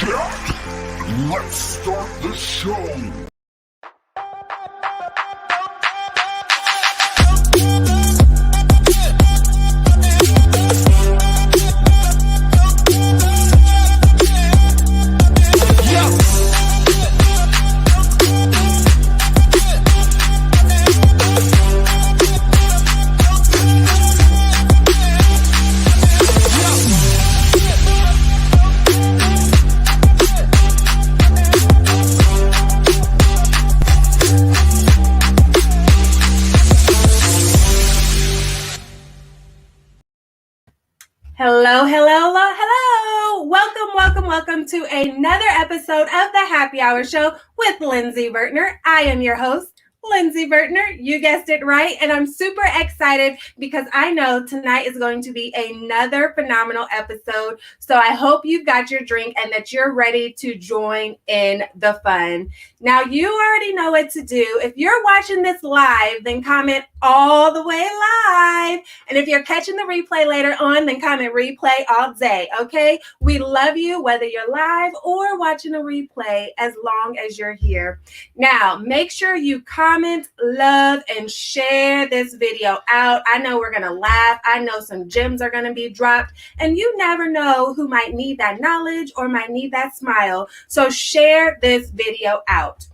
Chat. Let's start the show. Hello. Welcome to another episode of the Happy Hour Show with Lindsey Vertner. I am your host, Lindsey Vertner. You guessed it right. And I'm super excited because I know tonight is going to be another phenomenal episode. So I hope you've got your drink and that you're ready to join in the fun. Now, you already know what to do. If you're watching this live, then comment all the way live. And if you're catching the replay later on, then comment replay all day, okay? We love you whether you're live or watching a replay as long as you're here. Now, make sure you comment, love, and share this video out. I know we're going to laugh. I know some gems are going to be dropped. And you never know who might need that knowledge or might need that smile. So share this video out.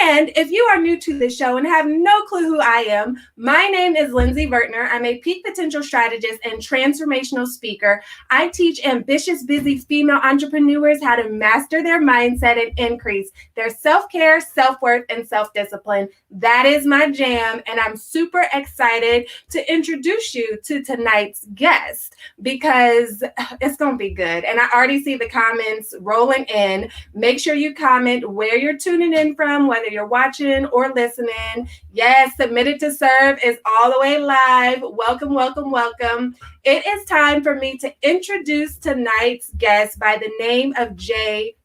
And if you are new to the show and have no clue who I am, my name is Lindsey Vertner. I'm a peak potential strategist and transformational speaker. I teach ambitious, busy female entrepreneurs how to master their mindset and increase their self-care, self-worth, and self-discipline. That is my jam, and I'm super excited to introduce you to tonight's guest because it's going to be good. And I already see the comments rolling in. Make sure you comment where you're tuning in from, whether you're watching or listening. Yes, Submitted to Serve is all the way live. Welcome. It is time for me to introduce tonight's guest by the name of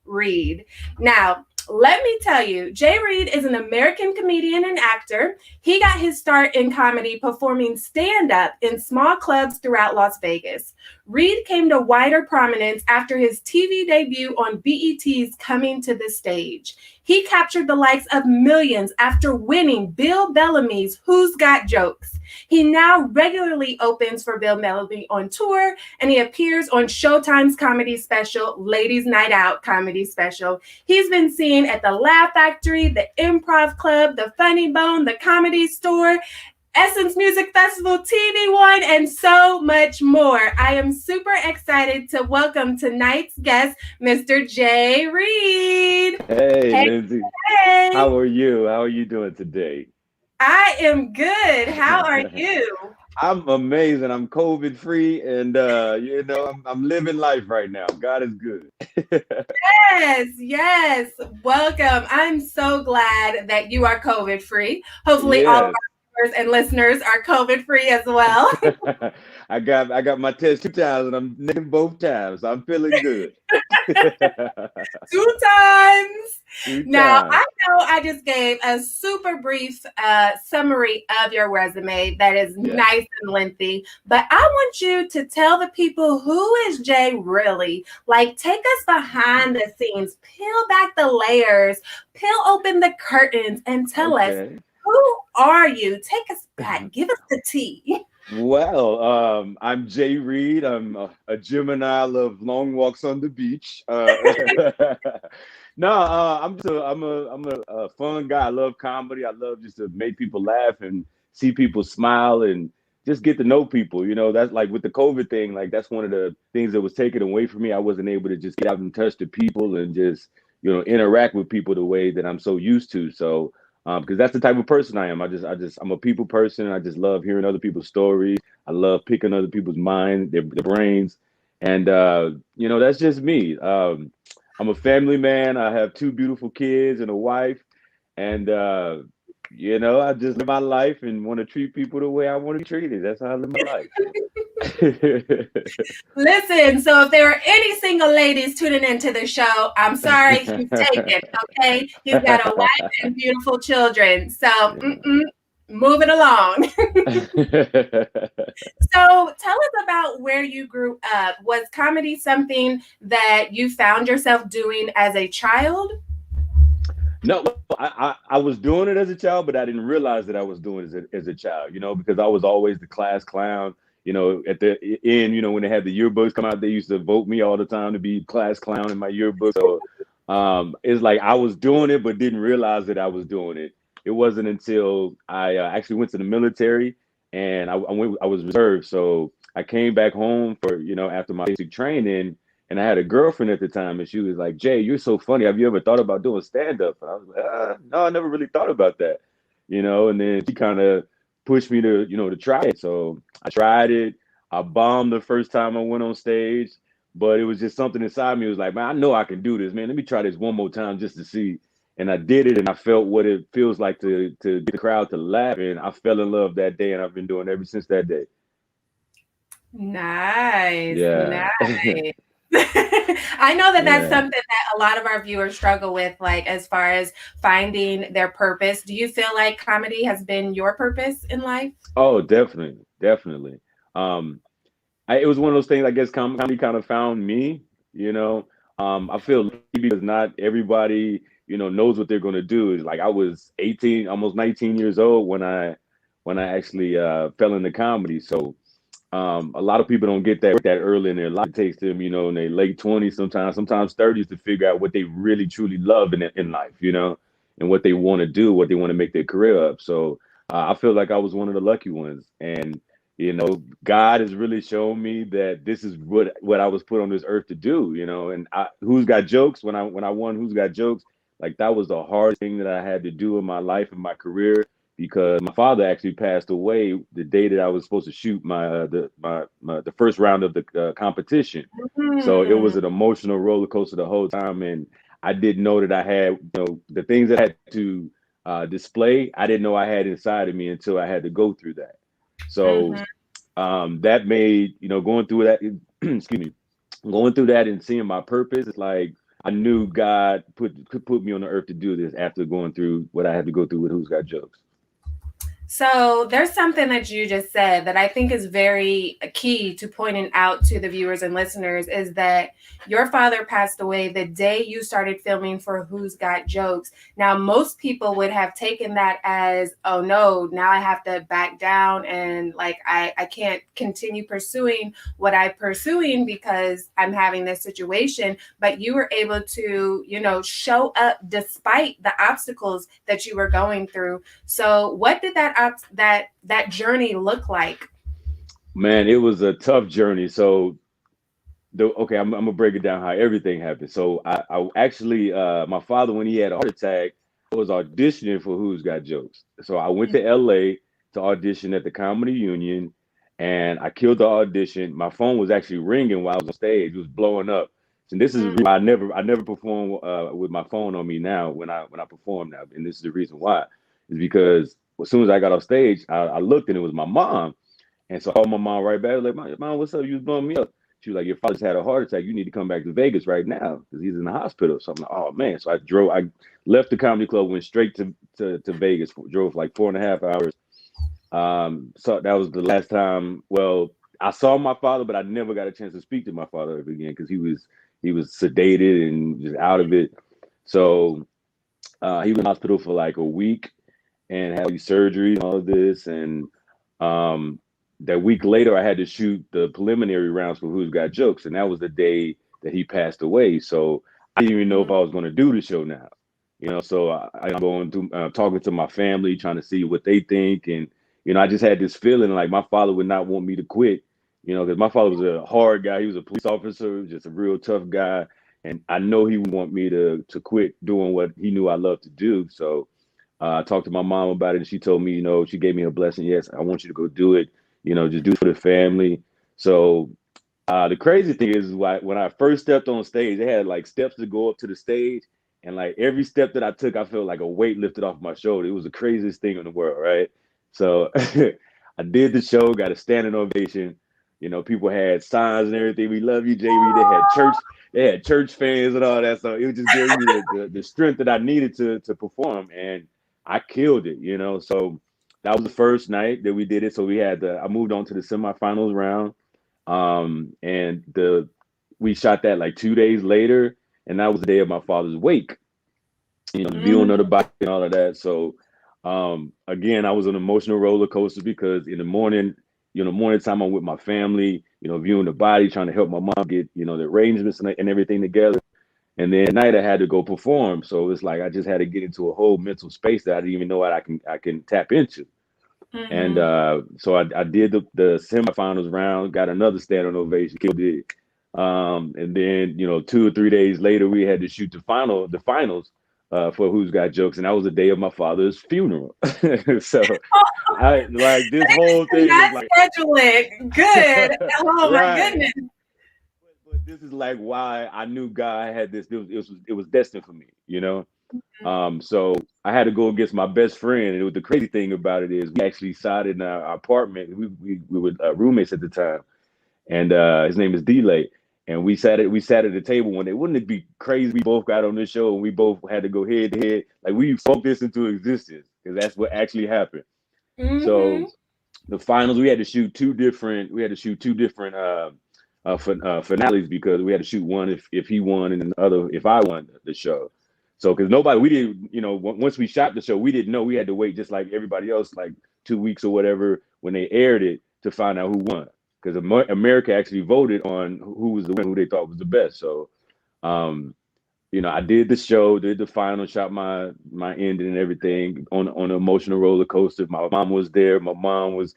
Reid. Now, let me tell you, Reid is an American comedian and actor. He got his start in comedy performing stand-up in small clubs throughout Las Vegas. Reid came to wider prominence after his TV debut on BET's Coming to the Stage. He captured the likes of millions after winning Bill Bellamy's Who's Got Jokes. He now regularly opens for Bill Bellamy on tour, and he appears on Showtime's comedy special, Ladies Night Out comedy special. He's been seen at the Laugh Factory, the Improv Club, the Funny Bone, the Comedy Store, Essence Music Festival, TV One, and so much more. I am super excited to welcome tonight's guest, Mr. Reid. Hey, Lindsey. Hey. How are you? How are you doing today? I am good. How are you? I'm amazing. I'm COVID free, and I'm living life right now. God is good. Yes. Welcome. I'm so glad that you are COVID free. Hopefully, all of our viewers and listeners are COVID free as well. I got my test 2 times, and I'm negative both times. I'm feeling good. 2 times. Now, I know I just gave a super brief summary of your resume that is nice and lengthy, but I want you to tell the people, who is really? Like, take us behind the scenes, peel back the layers, peel open the curtains, and tell us, who are you? Take us back. Give us the tea. Well, I'm Reid. I'm a Gemini. I love long walks on the beach. I'm a fun guy. I love comedy. I love just to make people laugh and see people smile and just get to know people. You know, that's like with the COVID thing, like that's one of the things that was taken away from me. I wasn't able to just get out and touch the people and just, interact with people the way that I'm so used to. So, because that's the type of person I am. I'm a people person. I just love hearing other people's stories. I love picking other people's minds, their brains. And, that's just me. I'm a family man. I have 2 beautiful kids and a wife. And, I just live my life and want to treat people the way I want to be treated. That's how I live my life. Listen, so if there are any single ladies tuning into the show, I'm sorry, he's taken, okay? He's got a wife and beautiful children. So move it along. So tell us about where you grew up. Was comedy something that you found yourself doing as a child? No, I was doing it as a child, but I didn't realize that I was doing it as a child, because I was always the class clown. At the end, when they had the yearbooks come out, they used to vote me all the time to be class clown in my yearbook. So it's like I was doing it, but didn't realize that I was doing it. It wasn't until I actually went to the military and I was reserved. So I came back home for, after my basic training. And I had a girlfriend at the time, and she was like, "Jay, you're so funny. Have you ever thought about doing stand-up?" And I was like, "No, I never really thought about that." And then she kind of pushed me to try it. So I tried it. I bombed the first time I went on stage, but it was just something inside me. It was like, man, I know I can do this, man. Let me try this one more time just to see. And I did it, and I felt what it feels like to get the crowd to laugh. And I fell in love that day, and I've been doing it ever since that day. Nice, Yeah. nice. I know that that's Yeah. something that a lot of our viewers struggle with, like as far as finding their purpose. Do you feel like comedy has been your purpose in life? Oh, definitely, definitely. Um, it was one of those things. I guess comedy kind of found me. You know, I feel lucky because not everybody knows what they're going to do. It's like I was 18, almost 19 years old when I actually fell into comedy. So a lot of people don't get that early in their life. It takes them, in their late 20s, sometimes 30s to figure out what they really truly love in life, and what they want to do, what they want to make their career up. So I feel like I was one of the lucky ones, and God has really shown me that this is what I was put on this earth to do, And Who's Got Jokes, when I won Who's Got Jokes, like that was the hardest thing that I had to do in my life and my career, because my father actually passed away the day that I was supposed to shoot the first round of the competition. So it was Hmm. an emotional roller coaster the whole time, and I didn't know that I had, the things that I had to display. I didn't know I had inside of me until I had to go through that. So Hmm. that made, going through that, excuse me, going through that and seeing my purpose. It's like I knew God could put me on the earth to do this after going through what I had to go through with Who's Got Jokes. So there's something that you just said that I think is very key to pointing out to the viewers and listeners, is that your father passed away the day you started filming for Who's Got Jokes. Now, most people would have taken that as, oh no, now I have to back down and like I can't continue pursuing what I'm pursuing because I'm having this situation. But you were able to, show up despite the obstacles that you were going through. So what did that journey look like? Man, it was a tough journey. So okay, I'm gonna break it down how everything happened. So I actually, my father, when he had a heart attack, I was auditioning for Who's Got Jokes. So I went to LA to audition at the Comedy Union, and I killed the audition. My phone was actually ringing while I was on stage. It was blowing up. And this is why I never perform with my phone on me now when I perform now. And this is the reason why, is because as soon as I got off stage, I looked and it was my mom. And so I called my mom right back. I was like, Mom, what's up? You was blowing me up. She was like, your father's had a heart attack. You need to come back to Vegas right now because he's in the hospital. So I'm like, oh man. So I left the comedy club, went straight to Vegas, drove like 4.5 hours. So that was the last time. Well, I saw my father, but I never got a chance to speak to my father ever again because he was sedated and just out of it. So he was in the hospital for like a week and had these surgeries and all of this. And that week later, I had to shoot the preliminary rounds for Who's Got Jokes, and that was the day that he passed away. So I didn't even know if I was going to do the show now, So I'm going through talking to my family, trying to see what they think, and I just had this feeling like my father would not want me to quit, because my father was a hard guy. He was a police officer, just a real tough guy, and I know he would want me to quit doing what he knew I loved to do. So I talked to my mom about it, and she told me, she gave me a blessing. Yes, I want you to go do it. Just do it for the family. So the crazy thing is, when I first stepped on stage, they had like steps to go up to the stage, and like every step that I took, I felt like a weight lifted off my shoulder. It was the craziest thing in the world, right? So I did the show, got a standing ovation. People had signs and everything. We love you, JB. They had church fans and all that. So it just gave me the strength that I needed to perform, and I killed it. So that was the first night that we did it. So we had I moved on to the semifinals round. And we shot that like 2 days later, and that was the day of my father's wake. The viewing of the body and all of that. So again, I was an emotional roller coaster because in the morning, morning time I'm with my family, viewing the body, trying to help my mom get, the arrangements and everything together. And then at night I had to go perform. So it's like I just had to get into a whole mental space that I didn't even know what I can tap into. And so I did the semifinals round, got another standing ovation, killed it. And then 2 or 3 days later, we had to shoot the finals for Who's Got Jokes, and that was the day of my father's funeral. So I like this whole thing is like schedule it good. Oh my right. goodness. But this is like why I knew God had this. It was destined for me, So I had to go against my best friend, and the crazy thing about it is we actually sided in our apartment. We were roommates at the time, and his name is Delay. And we sat at the table one day. Wouldn't it be crazy? We both got on this show, and we both had to go head to head. Like we spoke this into existence because that's what actually happened. So the finals, we had to shoot two different finales because we had to shoot one if he won and the other if I won the show. So because we didn't, once we shot the show, we didn't know. We had to wait just like everybody else, like 2 weeks or whatever when they aired it to find out who won. Because America actually voted on who was the winner, who they thought was the best. So, I did the show, did the final, shot my ending and everything on an emotional roller coaster. My mom was there. My mom was,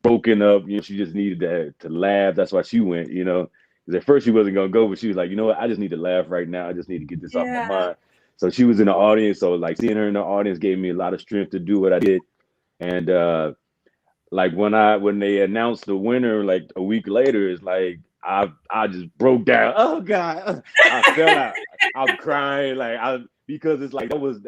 broken up. She just needed to laugh. That's why she went. Because at first she wasn't gonna go, but she was like, you know what? I just need to laugh right now. I just need to get this off my mind. So she was in the audience. So like seeing her in the audience gave me a lot of strength to do what I did. And like when they announced the winner like a week later, it's like I just broke down. Oh God, I fell out. I'm crying because it's like it was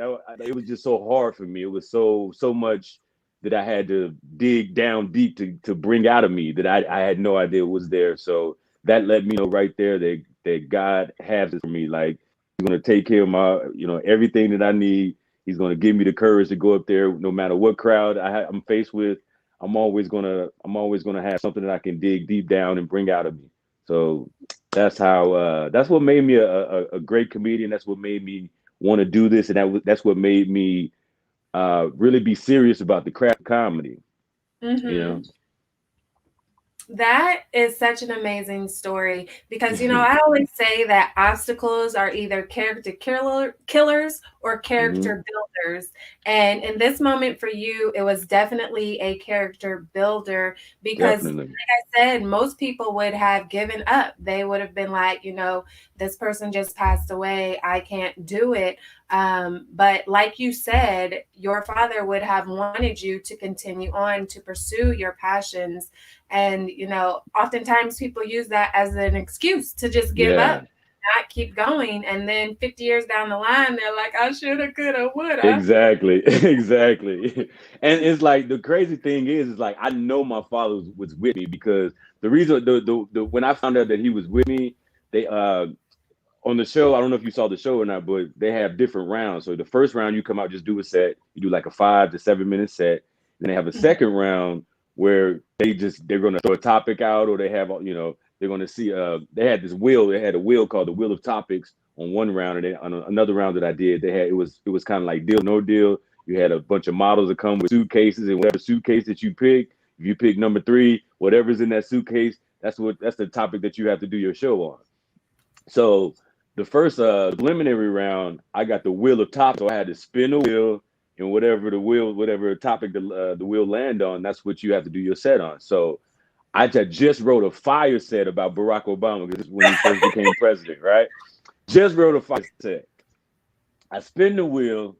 just so hard for me. It was so much that I had to dig down deep to bring out of me that I had no idea was there. So that let me know right there that God has it for me. Like He's gonna take care of my everything that I need. He's gonna give me the courage to go up there no matter what crowd I'm faced with. I'm always gonna have something that I can dig deep down and bring out of me. So that's what made me a great comedian. That's what made me want to do this, and that's what made me really be serious about the craft of comedy. That is such an amazing story because, I always say that obstacles are either character killers or character builders. And in this moment for you, it was definitely a character builder because, like I said, most people would have given up. They would have been like, this person just passed away. I can't do it. But like you said, your father would have wanted you to continue on to pursue your passions. And, oftentimes people use that as an excuse to just give up, not keep going. And then 50 years down the line, they're like, I shoulda, coulda, woulda. Exactly. And it's like the crazy thing is like I know my father was with me because the reason the when I found out that he was with me, they on the show, I don't know if you saw the show or not, but they have different rounds. So the first round, you come out, just do a set. You do like a 5 to 7 minute set. Then they have a second round where they're going to throw a topic out, or they have, they're going to see, they had this wheel. They had a wheel called the Wheel of Topics on one round. And then on another round that I did, it was kind of like Deal No Deal. You had a bunch of models that come with suitcases, and whatever suitcase that you pick, if you pick number 3, whatever's in that suitcase, that's the topic that you have to do your show on. So the first preliminary round, I got the Wheel of Topics, so I had to spin the wheel, and whatever topic the wheel land on, that's what you have to do your set on. So I just wrote a fire set about Barack Obama because this is when he first became president, right? Just wrote a fire set. I spin the wheel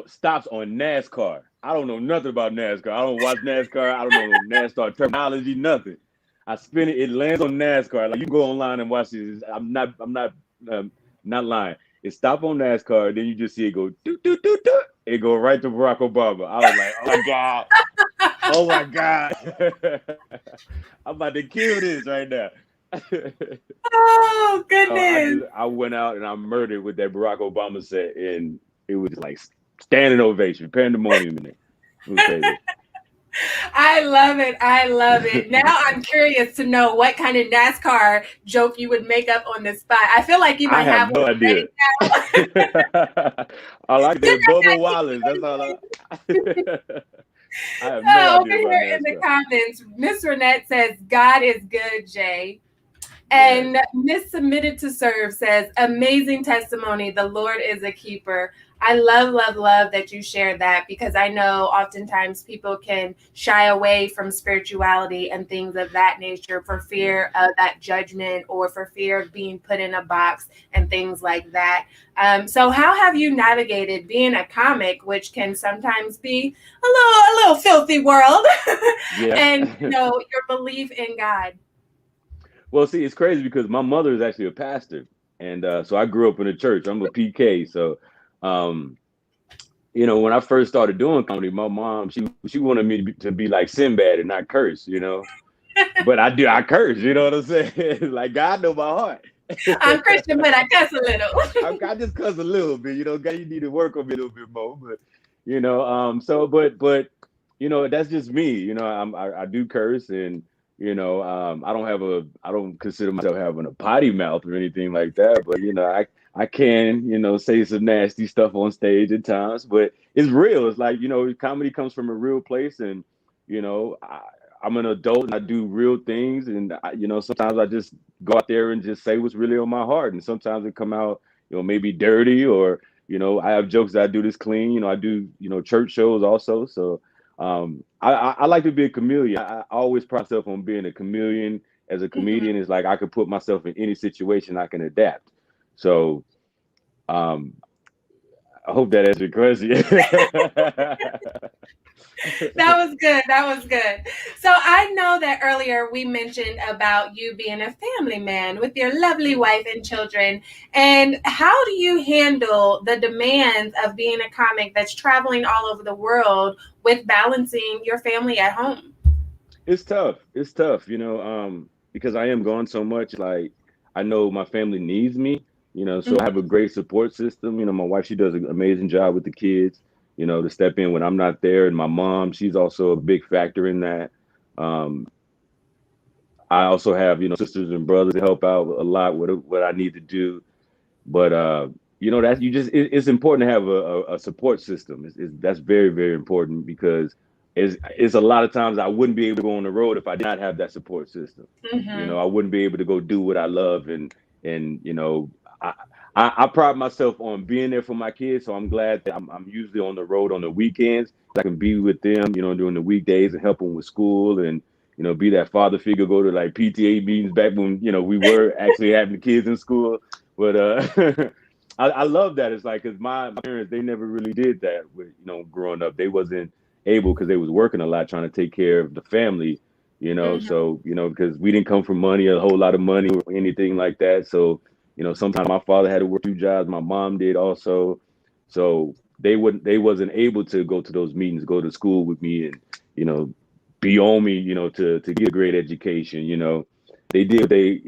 stops on NASCAR. I don't know nothing about NASCAR. I don't watch NASCAR. I don't know NASCAR terminology, nothing. I spin it. It lands on NASCAR. Like you can go online and watch this. I'm not lying. It stopped on NASCAR. Then you just see it go doot doot doot doot. It go right to Barack Obama. I was like, oh my god, oh my god, I'm about to kill this right now. Oh goodness! I went out and I murdered with that Barack Obama set, and it was like standing ovation, pandemonium in it. It was crazy. I love it. I love it. Now I'm curious to know what kind of NASCAR joke you would make up on the spot. I feel like you I might have have no one idea. ready now. I like You that got Bubba that Wallace. That's all I have no over idea about here in the NASCAR. comments. Miss Renette says, God is good, Jay. Yes. And Miss Submitted to Serve says, amazing testimony. The Lord is a keeper. I love, love, love that you shared that, because I know oftentimes people can shy away from spirituality and things of that nature for fear of that judgment or for fear of being put in a box and things like that. So how have you navigated being a comic, which can sometimes be a little filthy world, Yeah. and your belief in God? Well, see, it's crazy because my mother is actually a pastor, and so I grew up in a church. I'm a PK, so um, when I first started doing comedy, my mom she wanted me to be like Sinbad and not curse. But I curse. You know what I'm saying? Like God know my heart. I'm Christian, but I cuss a little. I just cuss a little bit. God, you need to work on me a little bit more. But but that's just me. I do curse, and I don't consider myself having a potty mouth or anything like that. But I can say some nasty stuff on stage at times. But it's real. It's like comedy comes from a real place, and I'm an adult and I do real things, and sometimes I just go out there and just say what's really on my heart, and sometimes it come out maybe dirty, or I have jokes that I do this clean. I do church shows also, so I like to be a chameleon. I always pride myself on being a chameleon. As a comedian, it's like I could put myself in any situation, I can adapt. So um, I hope that answered your question. That was good. That was good. So I know that earlier we mentioned about you being a family man with your lovely wife and children. And how do you handle the demands of being a comic that's traveling all over the world with balancing your family at home? It's tough. It's tough, because I am gone so much. Like, I know my family needs me, so I have a great support system. My wife, she does an amazing job with the kids, to step in when I'm not there. And my mom, she's also a big factor in that. Um, I also have, sisters and brothers to help out a lot with what I need to do. But, that it's important to have a support system. That's very, very important, because it's a lot of times I wouldn't be able to go on the road if I did not have that support system. I wouldn't be able to go do what I love, and I, I pride myself on being there for my kids. So I'm glad that I'm usually on the road on the weekends. I can be with them, during the weekdays and help them with school, and be that father figure, go to like PTA meetings back when we were actually having the kids in school. But I love that. It's like, because my parents, they never really did that with, growing up. They wasn't able, because they was working a lot trying to take care of the family, so, because we didn't come from a whole lot of money or anything like that. So, sometimes my father had to work 2 jobs. My mom did also. So they wasn't able to go to those meetings, go to school with me, and, be on me, to get a great education. They did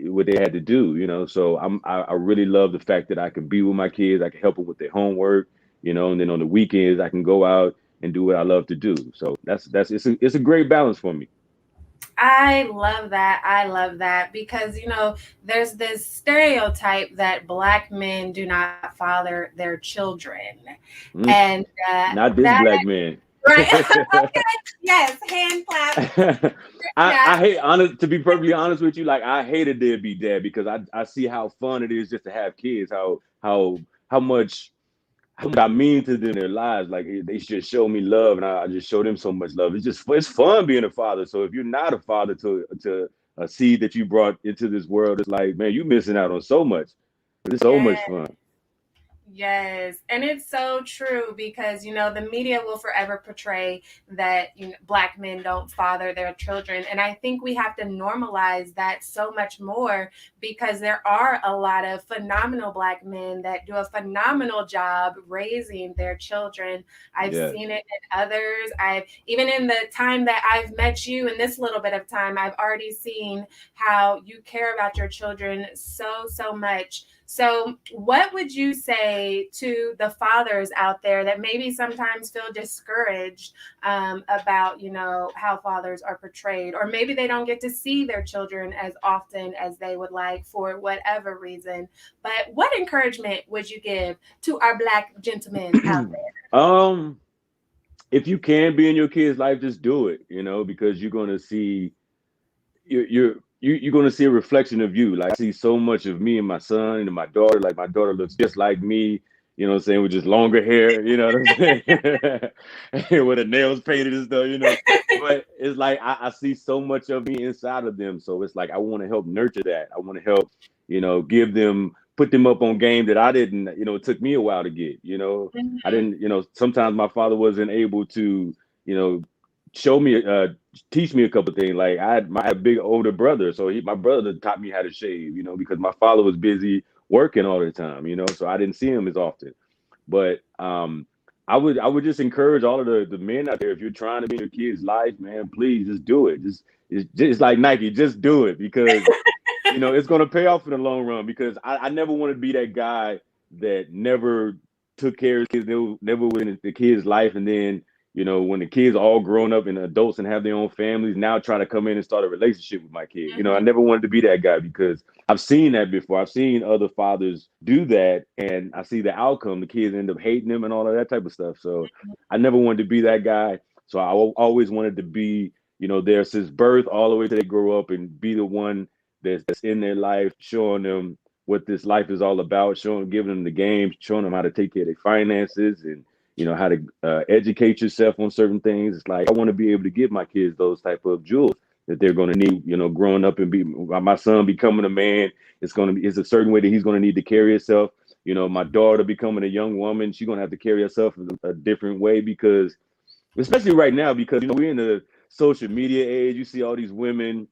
what they had to do, So I really love the fact that I can be with my kids, I can help them with their homework, and then on the weekends I can go out and do what I love to do. So it's a great balance for me. I love that. I love that because, there's this stereotype that Black men do not father their children. And Not this that, black man. right? Okay. Yes. Hand clap. I hate, to be perfectly honest with you, like, I hate a deadbeat dad, because I see how fun it is just to have kids, how much I mean to them in their lives. Like, they should show me love, and I just show them so much love. It's fun being a father. So if you're not a father to a seed that you brought into this world, it's like, man, you're missing out on so much. It's so much fun. Yes, and it's so true because the media will forever portray that Black men don't father their children, and I think we have to normalize that so much more because there are a lot of phenomenal Black men that do a phenomenal job raising their children. I've seen it in others. I've even in the time that I've met you in this little bit of time, I've already seen how you care about your children so much. So what would you say to the fathers out there that maybe sometimes feel discouraged about, how fathers are portrayed, or maybe they don't get to see their children as often as they would like for whatever reason? But what encouragement would you give to our Black gentlemen out there? If you can be in your kid's life, just do it, because you're going to see you're going to see a reflection of you. Like, I see so much of me and my son and my daughter. Like, my daughter looks just like me, what I'm saying, with just longer hair, what I'm saying, with her nails painted and stuff. But it's like I see so much of me inside of them. So it's like I want to help nurture that. I want to help, give them, put them up on game that I didn't, it took me a while to get. I didn't, sometimes my father wasn't able to, show me, teach me a couple of things. Like, I had my big older brother, so my brother taught me how to shave, because my father was busy working all the time, so I didn't see him as often. But I would just encourage all of the men out there, if you're trying to be in your kid's life, man, please just do it. It's like Nike, just do it, because it's going to pay off in the long run. Because I never want to be that guy that never took care of kids, never was in the kid's life, and then when the kids are all grown up and adults and have their own families, now try to come in and start a relationship with my kid. I never wanted to be that guy, because I've seen that before. I've seen other fathers do that, and I see the outcome. The kids end up hating them and all of that type of stuff. So I never wanted to be that guy. So I always wanted to be, there since birth all the way till they grow up, and be the one that's in their life, showing them what this life is all about, giving them the game, showing them how to take care of their finances, and how to educate yourself on certain things. It's like I want to be able to give my kids those type of jewels that they're going to need, growing up, and be my son becoming a man. It's a certain way that he's going to need to carry himself. My daughter becoming a young woman, she's going to have to carry herself a different way, because especially right now, because we're in the social media age. You see all these women,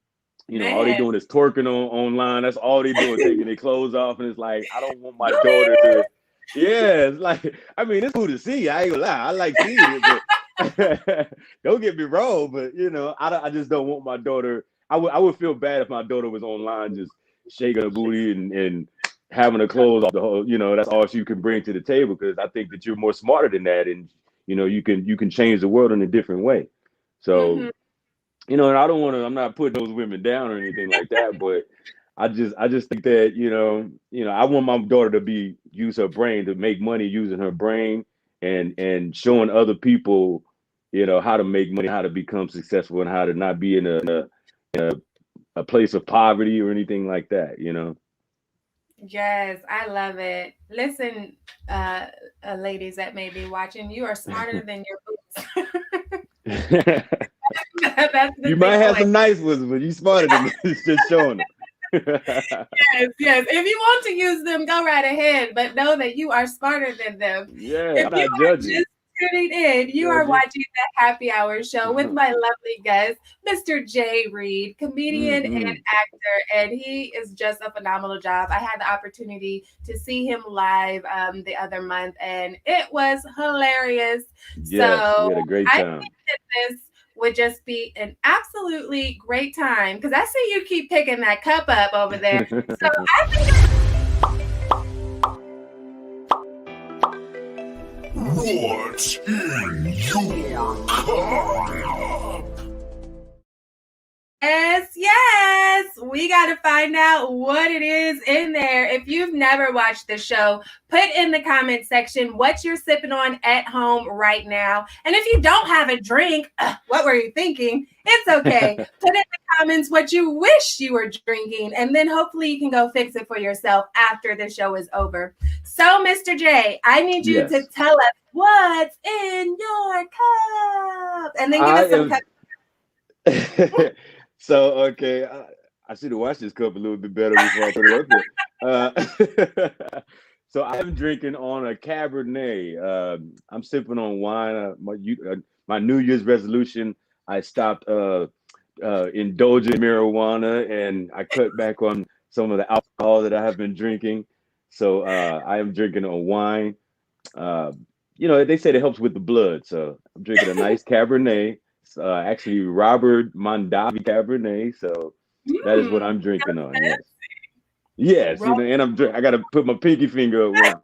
all they doing is twerking online. That's all they doing, taking their clothes off. And it's like, I don't want my daughter to. Yeah, it's like, I mean, it's cool to see. I ain't gonna lie, I like seeing it, but don't get me wrong. But I just don't want my daughter. I would feel bad if my daughter was online just shaking her booty and having her clothes off the whole. That's all she can bring to the table. Because I think that you're more smarter than that, and you can change the world in a different way. So and I don't want to. I'm not putting those women down or anything like that, but I just think that I want my daughter to use her brain to make money using her brain, and showing other people how to make money, how to become successful, and how to not be in a place of poverty or anything like that. Yes, I love it. Listen, ladies that may be watching, you are smarter than your boots. That's the You might have some nice ones, but you smarter than me. It's just showing them. Yes. If you want to use them, go right ahead, but know that you are smarter than them. Yeah, If I'm you not are judging. just tuning in, you are watching the Happy Hour Show with my lovely guest, Mr. Jay Reid, comedian and actor, and he is just a phenomenal job. I had the opportunity to see him live the other month, and it was hilarious. Yes, So we had a great I time. think that this would just be an absolutely great time, because I see you keep picking that cup up over there. So I think What's in your cup? Yes, we got to find out what it is in there. If you've never watched the show, put in the comment section what you're sipping on at home right now. And if you don't have a drink, what were you thinking? It's okay. Put in the comments what you wish you were drinking, and then hopefully you can go fix it for yourself after the show is over. So, Mr. J, I need you to tell us what's in your cup, and then give us some cup. So, okay, I should have watched this cup a little bit better before I put it up there. So I'm drinking on a Cabernet. I'm sipping on wine. My New Year's resolution, I stopped indulging in marijuana, and I cut back on some of the alcohol that I have been drinking. So I am drinking a wine. They said it helps with the blood. So I'm drinking a nice Cabernet. Actually, Robert Mondavi Cabernet. So that is what I'm drinking on. Yes. Yes, Roll. and I gotta put my pinky finger up one.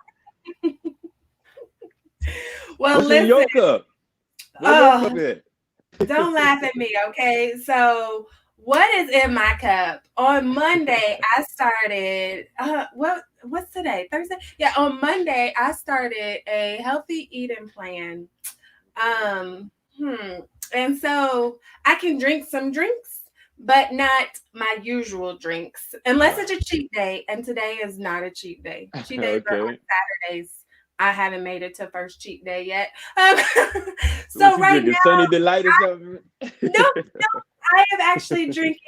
Well, What's in listen. your cup? Where your cup Oh, at? don't laugh at me, okay? So, what is in my cup? On Monday, I started. What's today? Thursday? Yeah, on Monday, I started a healthy eating plan. Um, and so I can drink some drinks, but not my usual drinks, unless it's a cheat day. And today is not a cheat day. Cheat days are on Okay. Saturdays. I haven't made it to first cheat day yet. Um, So so what you right drinking? now, Sunny Delight or something? no, I am actually drinking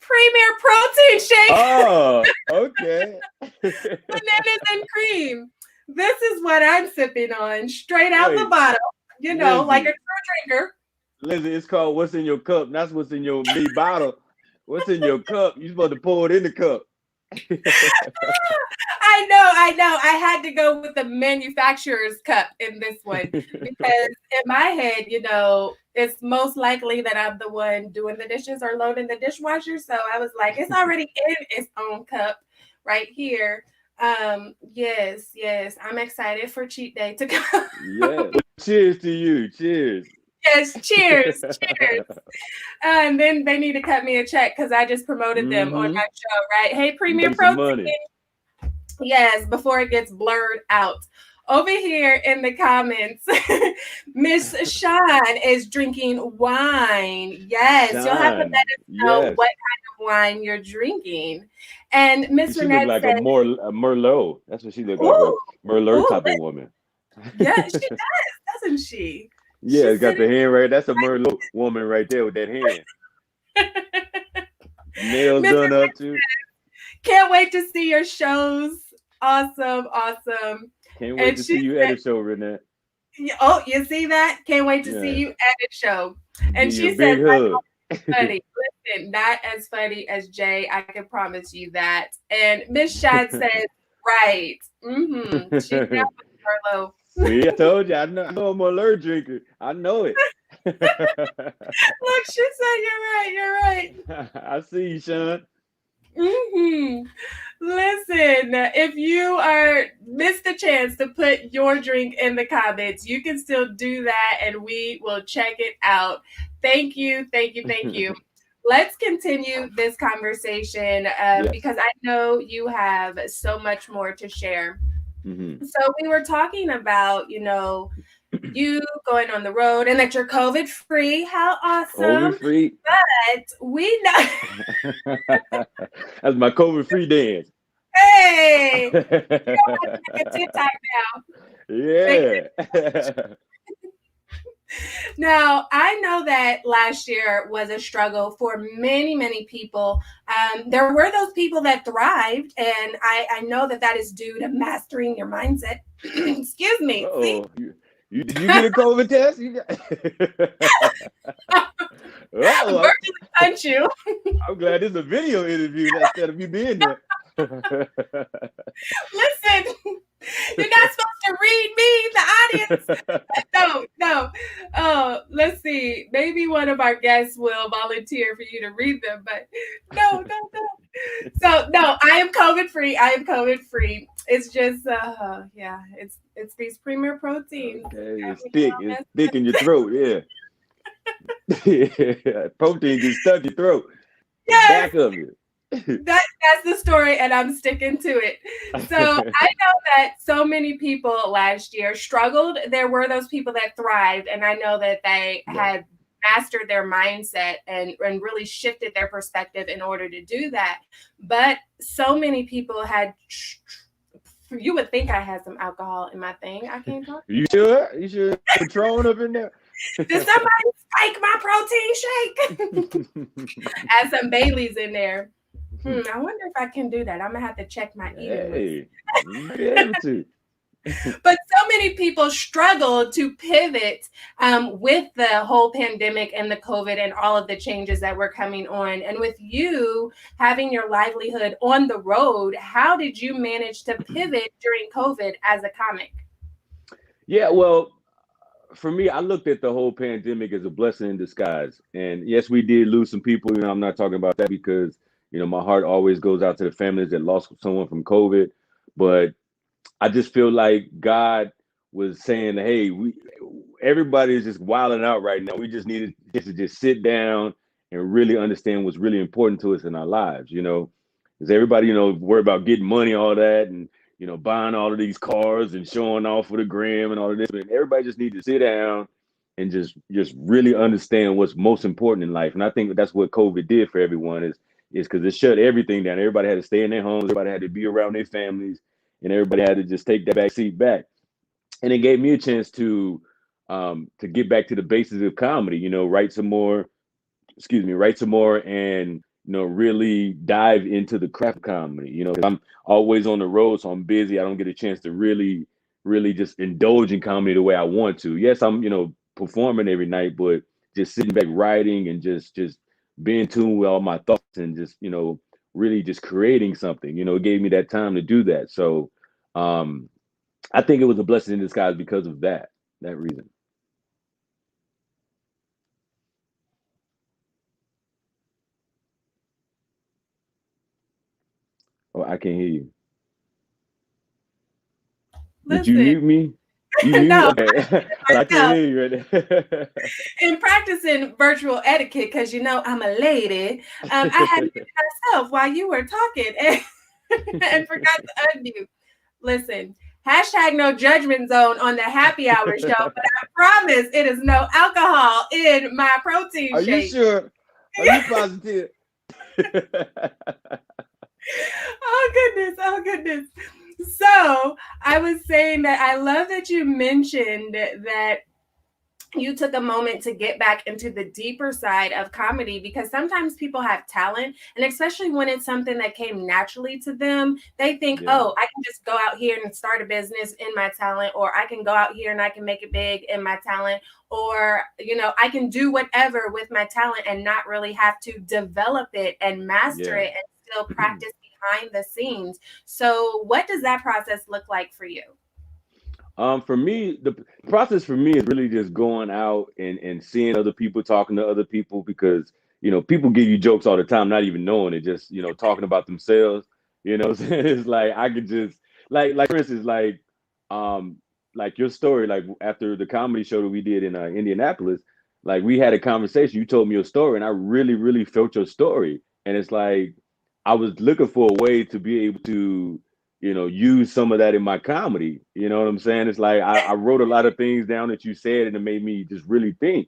Premier Protein Shake, Oh, okay. bananas and cream. This is what I'm sipping on, straight out the Wait, bottle. Like a Lindsey, true drinker. Lindsey, it's called "What's in Your Cup." That's what's in your mini bottle. What's in your cup? You supposed to pour it in the cup. I know. I had to go with the manufacturer's cup in this one because in my head, it's most likely that I'm the one doing the dishes or loading the dishwasher. So I was like, it's already in its own cup right here. Yes, I'm excited for cheat day to come. Yeah. Cheers to you. Cheers. Yes, cheers. And then they need to cut me a check because I just promoted them on my show, right? Hey, Premier Make some Protein. money. Yes, before it gets blurred out. Over here in the comments, Miss Sean is drinking wine. Yes, you'll have to let Shine. us know Yes. what kind of wine you're drinking. And Miss She looked Renette like said, a Merlot. That's what she looked like, a "Ooh, Merlot ooh, type of woman. yeah, she does, doesn't she? Yeah, She's it's got sitting the hand right. That's a Merlot woman right there with that hand. Nails Miss done up Renette, too. can't wait to see your shows. Awesome. Can't wait And to she see you at a show, Renee. Oh, you see that? Can't wait to see Yeah. you at the show. And Give you a she says, big hug. funny. Listen, not as funny as Jay. I can promise you that. And Miss Shad says, right. She's down with Carlo. See, I told you. I know I'm a alert drinker. I know it. Look, she said, you're right. I see you, Sean. Listen, if you missed the chance to put your drink in the comments, you can still do that and we will check it out. Thank you. Let's continue this conversation because I know you have so much more to share. So we were talking about, you going on the road and that you're COVID free. How awesome. COVID free. But we know. That's my COVID free dance. Hey, you don't have to make a TikTok now. Yeah. Now, I know that last year was a struggle for many people. There were those people that thrived, and I know that is due to mastering your mindset. Excuse me. Oh, did you get a COVID test? I'm going to punch you. I'm glad this is a video interview instead of you being there. Listen, you're not supposed to read me, the audience. No. Oh, let's see. Maybe one of our guests will volunteer for you to read them, but no. So no, I am COVID free. It's just it's these Premier Proteins. Okay, it's thick in your throat, yeah. Protein gets stuck in your throat. Yes. Back of you. That's the story, and I'm sticking to it. So I know that so many people last year struggled. There were those people that thrived, and I know that they had mastered their mindset and really shifted their perspective in order to do that. But so many people had. You would think I had some alcohol in my thing. I can't talk. You sure? You sure? Patron up in there? Did somebody spike my protein shake? Add some Baileys in there. I wonder if I can do that. I'm gonna have to check my eating list. You might be able to. But so many people struggled to pivot with the whole pandemic and the COVID and all of the changes that were coming on. And with you having your livelihood on the road, how did you manage to pivot during COVID as a comic? Yeah, well, for me, I looked at the whole pandemic as a blessing in disguise. And yes, we did lose some people. I'm not talking about that because, My heart always goes out to the families that lost someone from COVID. But I just feel like God was saying, hey, everybody is just wilding out right now. We just need to just sit down and really understand what's really important to us in our lives, because everybody, worry about getting money, all that, and buying all of these cars and showing off for the gram and all of this. But everybody just needs to sit down and just really understand what's most important in life. And I think that's what COVID did for everyone is because it shut everything down. Everybody had to stay in their homes. Everybody had to be around their families, and everybody had to just take that back seat back. And it gave me a chance to get back to the basics of comedy. Write some more, and really dive into the craft of comedy. 'Cause I'm always on the road, so I'm busy. I don't get a chance to really just indulge in comedy the way I want to. Yes, I'm performing every night, but just sitting back writing and just being in tune with all my thoughts and just really just creating something. It gave me that time to do that. So I think it was a blessing in disguise because of that reason. Oh, I can't hear you. Did you Listen, mute me? You mute me? no, Okay. I can't hear you right there. in practicing virtual etiquette, because I'm a lady, I had muted myself while you were talking and forgot to unmute. Listen, hashtag no judgment zone on the happy hour show, but I promise it is no alcohol in my protein Are you shake. sure? Are you positive? Oh goodness, oh goodness. So I was saying that I love that you mentioned that you took a moment to get back into the deeper side of comedy, because sometimes people have talent, and especially when it's something that came naturally to them, they think, Yeah. oh, I can just go out here and start a business in my talent, or I can go out here and I can make it big in my talent, or I can do whatever with my talent and not really have to develop it and master Yeah. it and still practice behind the scenes. So what does that process look like for you? For me, the process for me is really just going out and seeing other people, talking to other people, because people give you jokes all the time, not even knowing it, just talking about themselves. It's like I could just like for instance, um like your story, like after the comedy show that we did in Indianapolis, like we had a conversation. You told me your story, and I really felt your story, and it's like I was looking for a way to be able to use some of that in my comedy. You know what I'm saying? It's like I wrote a lot of things down that you said, and it made me just really think.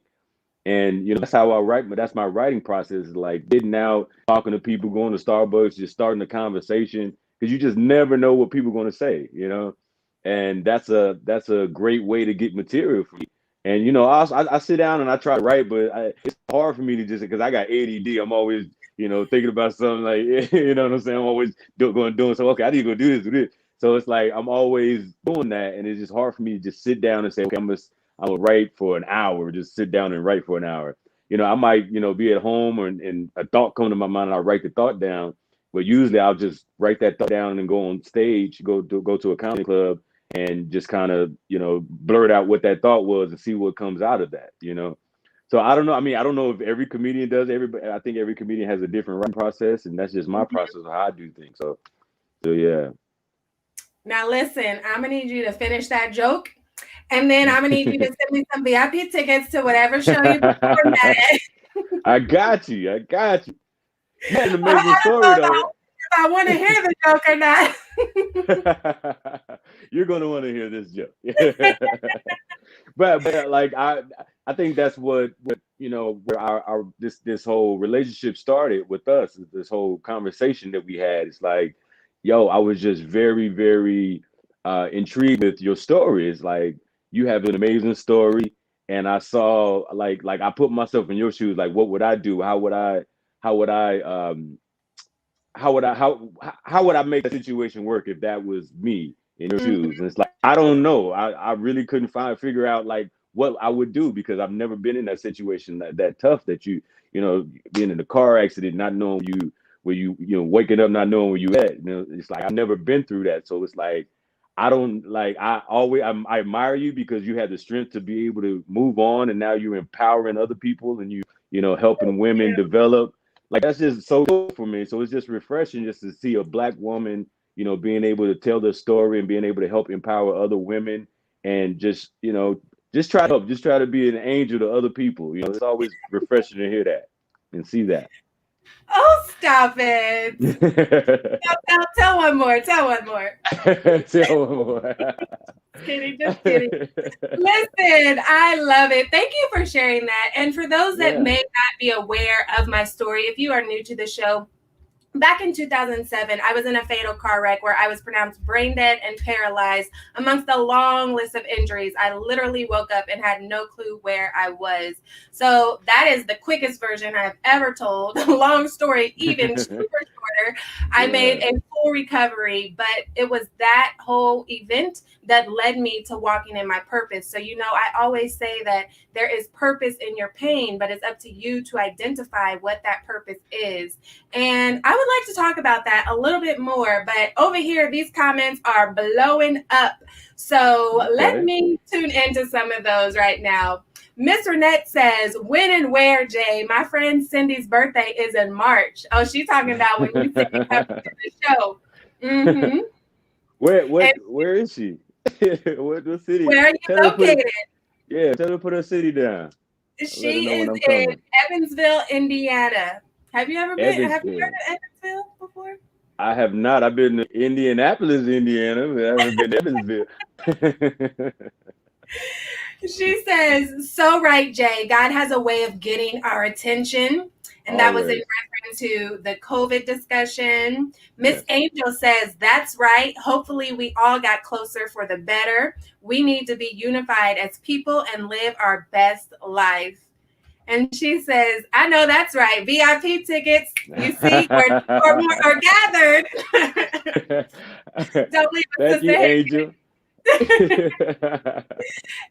And that's how I write, but that's my writing process, is like getting out, talking to people, going to Starbucks, just starting a conversation, because you just never know what people are going to say. And that's a great way to get material for me. And I sit down and I try to write, but it's hard for me to just, because I got ADD. I'm always thinking about something, like what I'm saying. I'm always doing so. Okay, I need to go do this. So it's like I'm always doing that, and it's just hard for me to just sit down and say, okay, I will write for an hour, just sit down and write for an hour. I might, be at home, and a thought come to my mind and I'll write the thought down. But usually I'll just write that thought down and go on stage, go to a comedy club, and just kind of, blurt out what that thought was and see what comes out of that. So I don't know. I mean, I don't know if every comedian does. I think every comedian has a different writing process, and that's just my process of how I do things. So yeah. Now listen, I'm gonna need you to finish that joke, and then I'm gonna need you to send me some VIP tickets to whatever show you perform at. I got you. I got you. You had an I amazing story, don't know though. if I want to hear the joke or not. You're gonna want to hear this joke. but like I think that's what where our this whole relationship started with us. This whole conversation that we had. It's like, yo, I was just very intrigued with your story. It's like you have an amazing story, and I saw like I put myself in your shoes. Like, what would I do? How would I how would I make that situation work if that was me in your Mhm. shoes? And it's like, I don't know. I really couldn't figure out like what I would do, because I've never been in that situation that tough, that being in a car accident, not knowing waking up not knowing where you at. It's like I've never been through that. So it's like I don't like I admire you because you had the strength to be able to move on, and now you're empowering other people, and helping women develop. like that's just so cool for me. So it's just refreshing just to see a Black woman, you know, being able to tell their story and being able to help empower other women and just, you know, just try to help, just try to be an angel to other people. You know, it's always refreshing to hear that and see that. Oh, stop it. Tell one more. Tell one more. Tell one more. Just kidding. Listen, I love it. Thank you for sharing that. And for those that may not be aware of my story, if you are new to the show, back in 2007, I was in a fatal car wreck where I was pronounced brain dead and paralyzed amongst a long list of injuries. I literally woke up and had no clue where I was. So that is the quickest version I've ever told. Long story, even super shorter. I made a full recovery, but it was that whole event that led me to walking in my purpose. So, you know, I always say that there is purpose in your pain, but it's up to you to identify what that purpose is. And I would like to talk about that a little bit more, but over here, these comments are blowing up. So let me tune into some of those right now. Miss Renette says, when and where, Jay? My friend Cindy's birthday is in March. Oh, she's talking about when you say you come to the show. Mm-hmm. Where is she? what city? Where are you located? Tell her to put her city down. She is in Evansville, Indiana. Have you ever been? Have you heard of Evansville before? I have not. I've been to Indianapolis, Indiana, but I haven't been to Evansville. She says, so right, Jay. God has a way of getting our attention. And that was in reference to the COVID discussion. Miss Angel says, that's right. Hopefully we all got closer for the better. We need to be unified as people and live our best life. And she says, I know that's right. VIP tickets, you see, are gathered. Don't leave us. Thank you, Angel.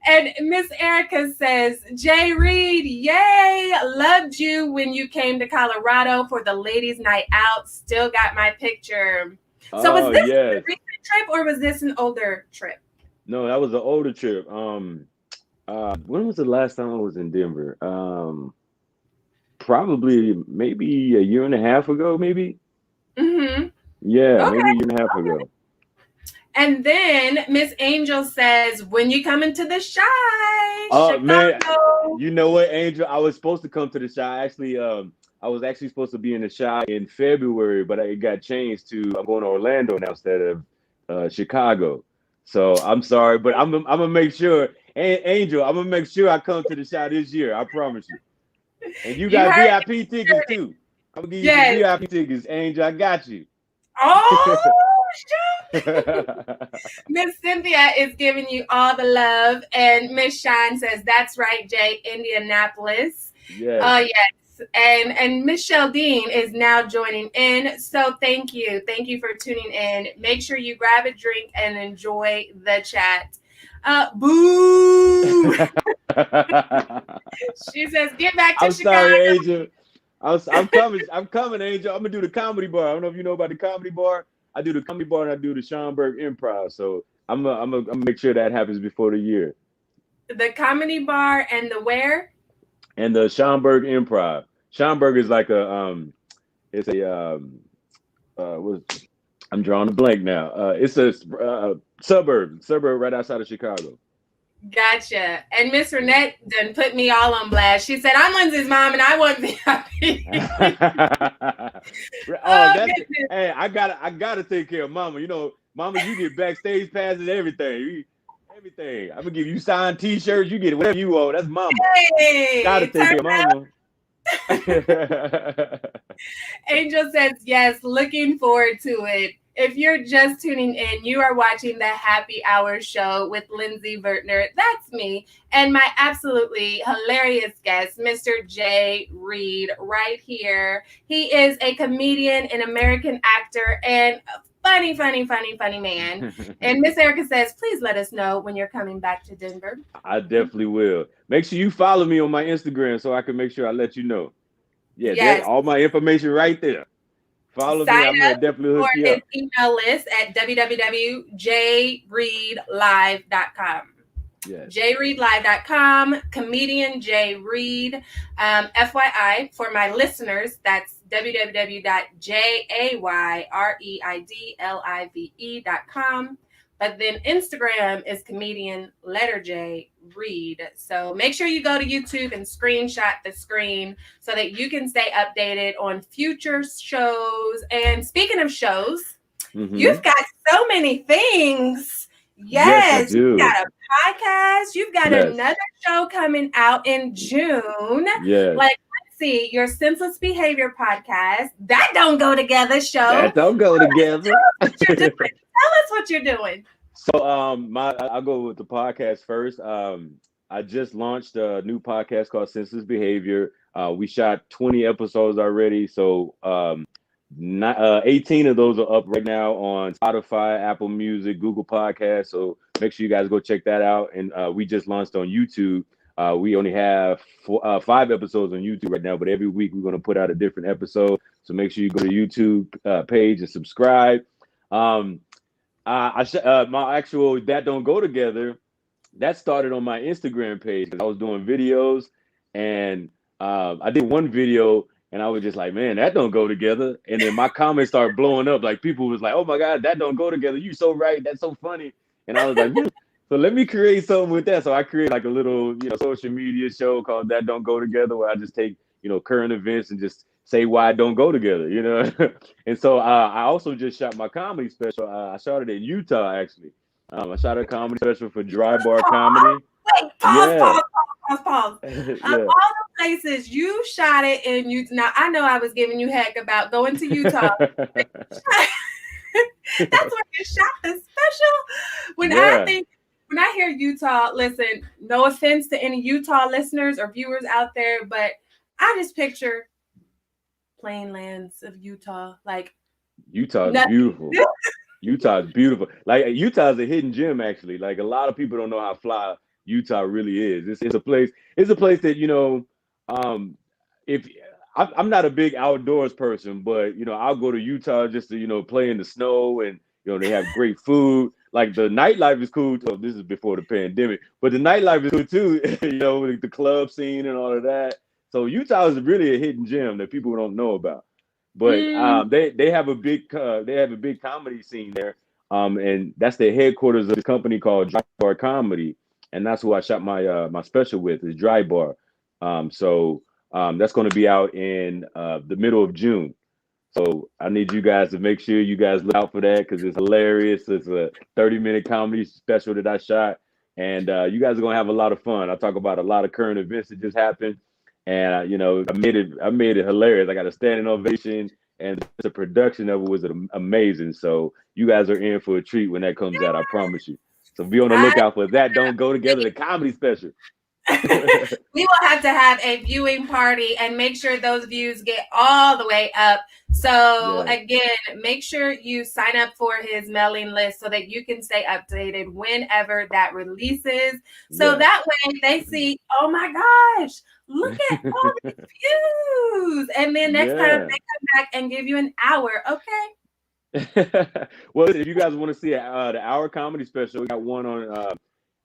And Miss Erica says, Jay Reid, yay, loved you when you came to Colorado for the ladies' night out. Still got my picture. So was this a recent trip or was this an older trip? No, that was an older trip. When was the last time I was in Denver? Probably maybe a year and a half ago, maybe. Mm-hmm. Yeah, maybe a year and a half ago. And then Miss Angel says, when you come into the Shy, oh Chicago. Man, you know what, Angel? I was supposed to come to the Shy. Actually, I was actually supposed to be in the Shy in February, but it got changed to I'm going to Orlando now instead of Chicago. So I'm sorry, but I'm gonna make sure, Angel, I'm gonna make sure I come to the Shy this year. I promise you. And you got VIP tickets too. I'm gonna give you some VIP tickets, Angel. I got you. Oh. Miss Cynthia is giving you all the love, and Miss Shine says, that's right, Jay, Indianapolis. Yes. And Miss Sheldine is now joining in. So thank you for tuning in. Make sure you grab a drink and enjoy the chat. Boo. She says, get back to Chicago. Sorry, Angel. I'm coming, Angel. I'm gonna do the comedy bar. I don't know if you know about the comedy bar. I do the comedy bar and I do the Schaumburg Improv. So I'm gonna make sure that happens before the year. The comedy bar and the where? And the Schaumburg Improv. Schaumburg is like I'm drawing a blank now. It's a suburb right outside of Chicago. Gotcha. And Miss Renette done put me all on blast. She said, I'm Lindsey's mom and I want VIP. Hey, I gotta take care of Mama. You know, Mama, you get backstage passes, everything. Everything. I'm gonna give you signed T-shirts. You get whatever you want. That's Mama. Hey, gotta take care of Mama. Angel says, yes, looking forward to it. If you're just tuning in, you are watching the Happy Hour Show with Lindsey Vertner. That's me. And my absolutely hilarious guest, Mr. Jay Reid, right here. He is a comedian, an American actor, and funny man. And Miss Erica says, please let us know when you're coming back to Denver. I definitely will. Make sure you follow me on my Instagram so I can make sure I let you know. Yeah, yes. All my information right there. Follow me. I'm gonna definitely hook you up. His email list at www.jreidlive.com. Yes. jreidlive.com. Comedian Jay Reid. FYI, for my listeners, that's www.jayreidlive.com. But then Instagram is comedian letter J Reid. So make sure you go to YouTube and screenshot the screen so that you can stay updated on future shows. And speaking of shows, you've got so many things. Yes, I do. You've got a podcast. You've got another show coming out in June. Yes. Like, let's see, your Senseless Behavior podcast. That don't go together show. That don't go together. Tell us what you're doing. So I'll go with the podcast first. I just launched a new podcast called Senseless Behavior. We shot 20 episodes already. So 18 of those are up right now on Spotify, Apple Music, Google Podcasts. So make sure you guys go check that out. And we just launched on YouTube. We only have 5 episodes on YouTube right now, but every week we're going to put out a different episode. So make sure you go to YouTube page and subscribe. My actual That Don't Go Together, that started on my Instagram page. I was doing videos, and I did one video, and I was just like, man, that don't go together. And then my comments started blowing up. Like, people was like, oh my God, that don't go together. You so right. That's so funny. And I was like, so let me create something with that. So I created like a little, social media show called That Don't Go Together, where I just take, current events and just say why it don't go together, And so I also just shot my comedy special. I shot it in Utah, actually. I shot a comedy special for Dry Bar Comedy. Wait, pause. Of all the places you shot it in Utah. Now, I know I was giving you heck about going to Utah. That's where you shot the special. When I hear Utah, listen, no offense to any Utah listeners or viewers out there, but I just picture plain lands of Utah. Like, Utah is beautiful. Utah is beautiful. Like, Utah is a hidden gem, actually. Like, a lot of people don't know how fly Utah really is. It's a place that, if I'm not a big outdoors person, but I'll go to Utah just to play in the snow, and they have great food. Like, the nightlife is cool. So this is before the pandemic, but the nightlife is cool too. With the club scene and all of that. So Utah is really a hidden gem that people don't know about. But they have a big comedy scene there, and that's the headquarters of the company called Dry Bar Comedy, and that's who I shot my special with, is Dry Bar. So that's going to be out in the middle of June. So I need you guys to make sure you guys look out for that, because it's hilarious. It's a 30-minute comedy special that I shot, and you guys are going to have a lot of fun. I talk about a lot of current events that just happened. And I made it hilarious. I got a standing ovation, and the production of it was amazing. So you guys are in for a treat when that comes out. I promise you. So be on the lookout for That Don't Go Together, the comedy special. We will have to have a viewing party and make sure those views get all the way up. So again, make sure you sign up for his mailing list so that you can stay updated whenever that releases. So that way they see, oh my gosh, look at all these views. And then next time they come back and give you an hour. Okay. Well, if you guys want to see the hour comedy special, we got one on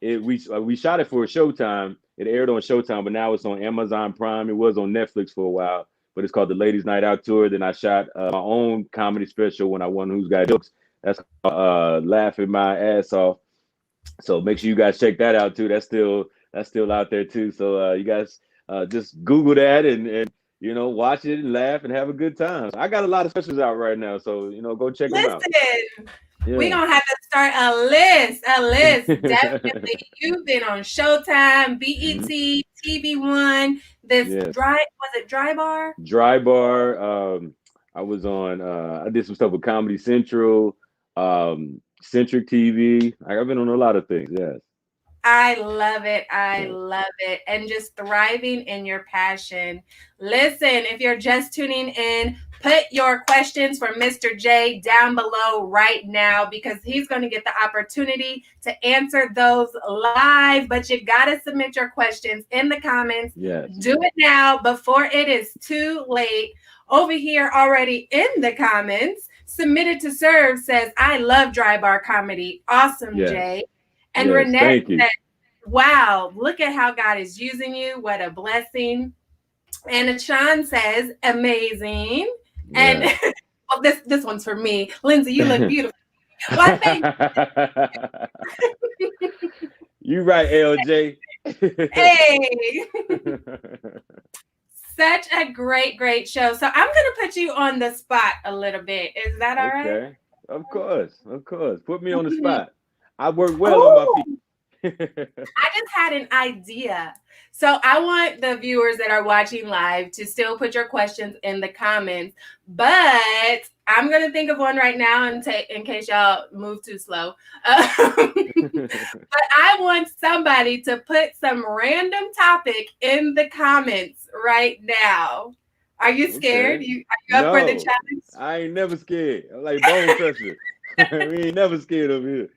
we shot it for Showtime. It aired on Showtime, but now it's on Amazon Prime. It was on Netflix for a while, but it's called the Ladies Night Out Tour. Then I shot my own comedy special when I won Who's Got Jokes. That's Laughing My Ass Off. So make sure you guys check that out too. That's still out there too. So you guys just Google that and watch it and laugh and have a good time. I got a lot of specials out right now, so go check them out. We're going to have to start a list. Definitely. You've been on Showtime, BET, TV One, was it Dry Bar? Dry Bar. I was on, I did some stuff with Comedy Central, Centric TV. I've been on a lot of things, yes. I love it. And just thriving in your passion. Listen, if you're just tuning in, put your questions for Mr. J down below right now, because he's going to get the opportunity to answer those live. But you got to submit your questions in the comments. Yes. Do it now before it is too late. Over here already in the comments, Submitted to Serve says, I love Dry Bar Comedy. Awesome, Jay. And Renee said, wow, look at how God is using you. What a blessing. And Sean says, amazing. And Yeah. well, this one's for me. Lindsey, you look beautiful. Well, thank You right, LJ. Hey. Such a great show. So I'm gonna put you on the spot a little bit. Is that all right? Okay. Of course. Of course. Put me on the Mhm. spot. I work well on my Oh, feet. I just had an idea. So I want the viewers that are watching live to still put your questions in the comments, but I'm gonna think of one right now and take in case y'all move too slow. But I want somebody to put some random topic in the comments right now. Are you scared? Okay. Are you up for the No, challenge? I ain't never scared. I'm like bone crusher. We ain't never scared over here.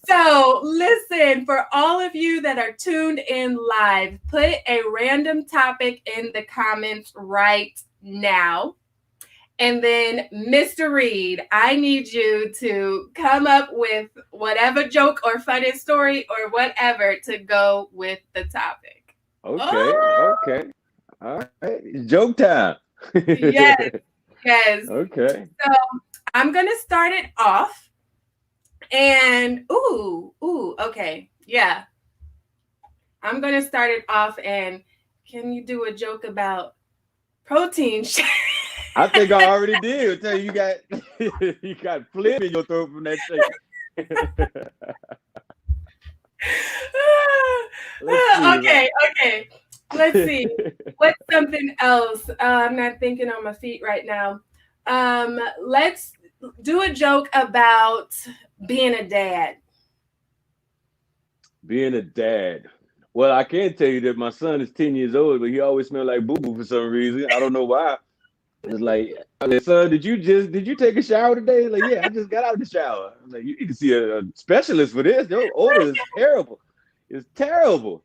So, listen, for all of you that are tuned in live, put a random topic in the comments right now. And then, Mr. Reid, I need you to come up with whatever joke or funny story or whatever to go with the topic. Okay. Oh, Okay. All right. Joke time. yes, yes. Okay. So, I'm going to start it off. And, okay. Yeah. I'm going to start it off. And can you do a joke about protein shakes? I think I already did. I tell you, you got phlegm in your throat from that shake. Let's see. Okay. Let's see. What's something else? I'm not thinking on my feet right now. Let's do a joke about being a dad. Being a dad. Well, I can tell you that my son is 10 years old, but he always smells like boo boo for some reason. I don't know why. It's like, son, did you take a shower today? Like, yeah, I just got out of the shower. I'm like, you need to see a specialist for this. Your odor is terrible. It's terrible.